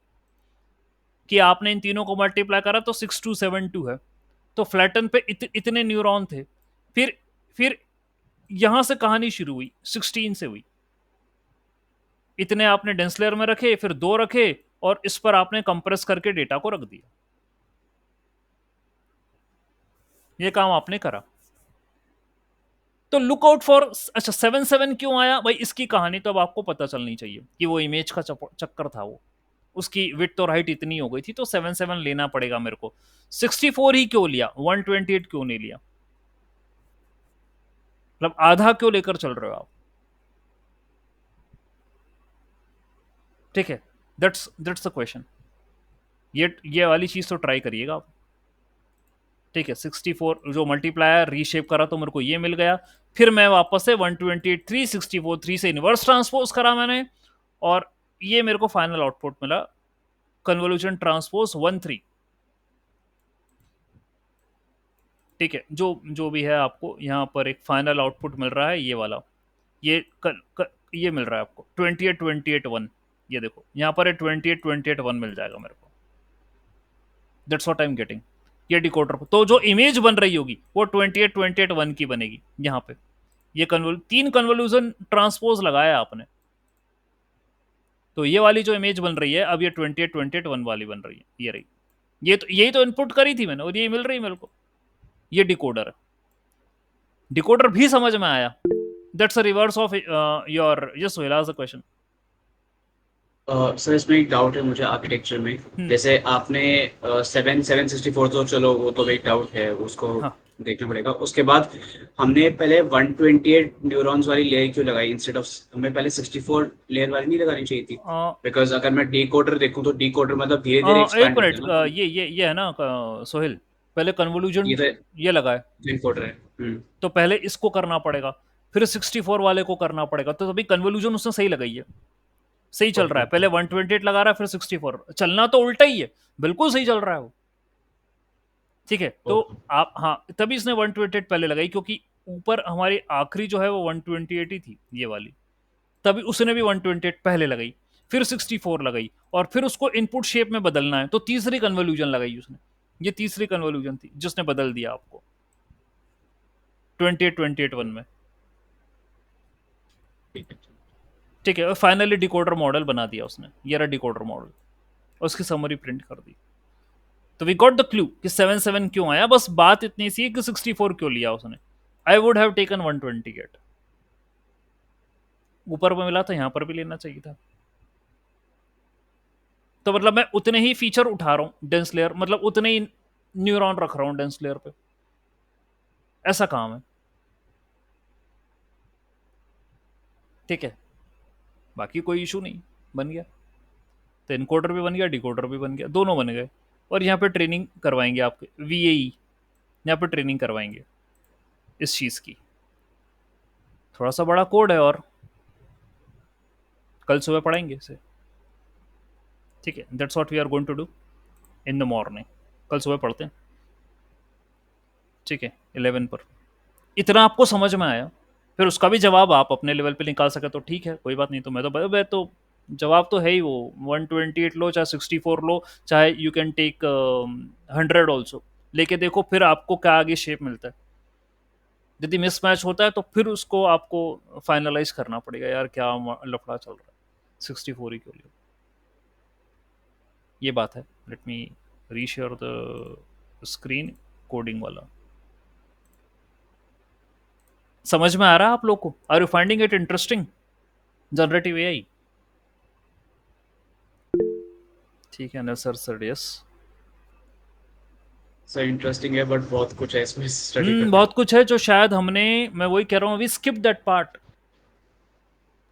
A: कि आपने इन तीनों को मल्टीप्लाई करा तो 6272 है। तो फ्लैटन पे इतने न्यूरॉन थे। फिर यहां से कहानी शुरू हुई, 16 से हुई। इतने आपने डेंस लेयर में रखे, फिर 2 रखे, और इस पर आपने कंप्रेस करके डेटा को रख दिया। ये काम आपने करा। तो लुक आउट फॉर, अच्छा 7 क्यों आया भाई, इसकी कहानी तो अब आपको पता चलनी चाहिए कि वो इमेज का चक्कर था, वो उसकी विड्थ और हाइट इतनी हो गई थी, तो 7 लेना पड़ेगा मेरे को। 64 ही क्यों लिया, 128 क्यों नहीं लिया? मतलब आधा क्यों लेकर चल रहे हो आप? ठीक है, दैट्स द क्वेश्चन। ये वाली चीज तो ट्राई करिएगा आप। ठीक है, 64 जो मल्टीप्लायर रीशेप करा तो मेरे को ये मिल गया। फिर मैं वापस से 128 364 3 से इनवर्स ट्रांसपोज करा मैंने, और ये मेरे को फाइनल आउटपुट मिला, कन्वोल्यूशन ट्रांसपोज 13। ठीक है, जो भी है आपको यहाँ पर एक फाइनल आउटपुट मिल रहा है, ये वाला, ये ये मिल रहा है आपको 28 28 1। ये देखो यहाँ पर 28 28 1 मिल जाएगा मेरे को। That's what I am getting. ये डिकोडर तो जो इमेज बन रही होगी वो 28 28 1 की बनेगी। यहाँ पे ये 3 कन्वोल्यूशन ट्रांसपोज लगाया आपने, तो ये वाली जो इमेज बन रही है अब ये 28 28 1 वाली बन रही है, ये रही। यही तो इनपुट करी थी मैंने, और ये मिल रही मेरे को। ये डिकोडर है। डिकोडर भी समझ में आया। That's a reverse of your, yes will ask the question.
B: Sir इसमें एक डाउट है मुझे आर्किटेक्चर में, जैसे आपने 7 764 तो चलो वो तो एक डाउट है उसको,
A: हाँ।
B: देखना पड़ेगा। उसके बाद हमने पहले 128 न्यूरॉन्स वाली लेयर क्यों लगाई इंस्टेड ऑफ, हमें पहले 64 लेयर वाली नहीं लगानी चाहिए थी? बिकॉज अगर मैं डीकोडर देखूं तो डीकोडर मतलब धीरे धीरे
A: एक
B: एक्सपैंड होता
A: मिनट,
B: है ना, तो
A: ये है ना सोहेल, पहले कन्वोल्यूशन
B: ये तो
A: ये लगा है,
B: डीकोडर है।
A: तो पहले इसको करना पड़ेगा, फिर 64 वाले को करना पड़ेगा, तो तभी कन्वोल्यूशन उसने सही लगाई है, सही चल रहा है। पहले 128 लगा रहा है, फिर 64, चलना तो उल्टा ही है, बिल्कुल सही चल रहा है वो। ठीक है, तो आप, हाँ, तभी इसने 128 पहले लगाई, क्योंकि ऊपर हमारी आखिरी जो है वो 128 ही थी ये वाली, तभी उसने भी 128 पहले लगाई, फिर 64 लगाई, और फिर उसको इनपुट शेप में बदलना है, तो तीसरी कन्वोल्यूशन लगाई उसने। ये तीसरी कन्वोल्यूशन थी जिसने बदल दिया आपको 28 में। ठीक है, और फाइनली डिकोडर मॉडल बना दिया उसने, ये रहा डिकोडर मॉडल, उसकी समरी प्रिंट कर दी। तो वी गॉट द क्लू कि 77 क्यों आया, बस बात इतनी सी है कि 64 क्यों लिया उसने। आई वुड हैव टेकन 128, ऊपर में मिला था, यहां पर भी लेना चाहिए था। तो मतलब मैं उतने ही फीचर उठा रहा हूं डेंस लेयर, मतलब उतने ही न्यूरॉन रख रहा हूं डेंस लेयर पे, ऐसा काम है। ठीक है, बाकी कोई इशू नहीं, बन गया, तो इनकोडर भी बन गया, डिकोडर भी बन गया, दोनों बन गए। और यहाँ पे ट्रेनिंग करवाएंगे आपके VAE, यहाँ पे ट्रेनिंग करवाएंगे इस चीज़ की। थोड़ा सा बड़ा कोड है, और कल सुबह पढ़ाएंगे इसे। ठीक है, that's what we are going to do in the morning, कल सुबह पढ़ते हैं। ठीक है, 11 पर इतना आपको समझ में आया, फिर उसका भी जवाब आप अपने लेवल पे निकाल सके तो ठीक है, कोई बात नहीं। तो मैं तो जवाब तो है ही वो, 128 लो चाहे 64 लो, चाहे यू कैन टेक 100 ऑल्सो, लेके देखो फिर आपको क्या आगे शेप मिलता है। यदि मिसमैच होता है तो फिर उसको आपको फाइनलाइज करना पड़ेगा, यार क्या लफड़ा चल रहा है, 64 ही क्यों लिया। ये बात है। Let me reshare the screen, coding वाला। समझ में आ रहा है आप लोग को? Are you finding it interesting generative AI? ठीक है ना सर यस।
B: सर इंटरेस्टिंग है, बट बहुत कुछ है इसमें स्टडी करने
A: बहुत कुछ है जो शायद हमने, मैं वही कह रहा हूँ, अभी स्किप दैट पार्ट।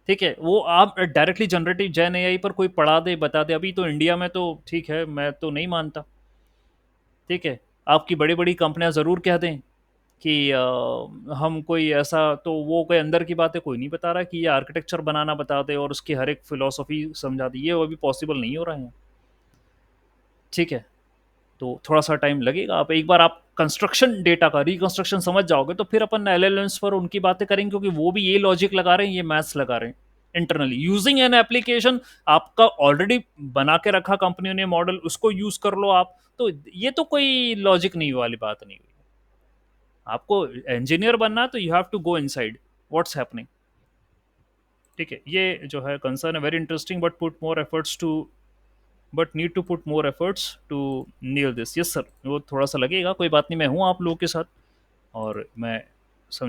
A: ठीक है, वो आप डायरेक्टली जनरेटिव जेन एआई पर कोई पढ़ा दे, बता दे, अभी तो इंडिया में तो ठीक है, मैं तो नहीं मानता। ठीक है, आपकी बड़ी बड़ी कंपनियां ज़रूर कह दें कि हम कोई ऐसा, तो वो कोई अंदर की बातें कोई नहीं बता रहा कि ये आर्किटेक्चर बनाना बता दे और उसकी हर एक फिलोसफी समझा दी, ये वो भी पॉसिबल नहीं हो रहा है। ठीक है, तो थोड़ा सा टाइम लगेगा। आप एक बार आप कंस्ट्रक्शन डेटा का रिकंस्ट्रक्शन समझ जाओगे तो फिर अपन LLMs पर उनकी बातें करेंगे, क्योंकि वो भी ये लॉजिक लगा रहे हैं, ये मैथ्स लगा रहे हैं इंटरनली यूजिंग एन एप्लीकेशन। आपका ऑलरेडी बना के रखा कंपनियों ने मॉडल, उसको यूज कर लो आप, तो ये तो कोई लॉजिक नहीं वाली बात नहीं हुई। आपको इंजीनियर बनना तो you have to go inside what's happening. ठीक है, ये जो है कंसर्न है very interesting, but put more efforts to, but need to put more efforts to nail this. Yes sir, वो थोड़ा सा लगेगा, कोई बात नहीं, मैं हूँ आप लोगों के साथ, और मैं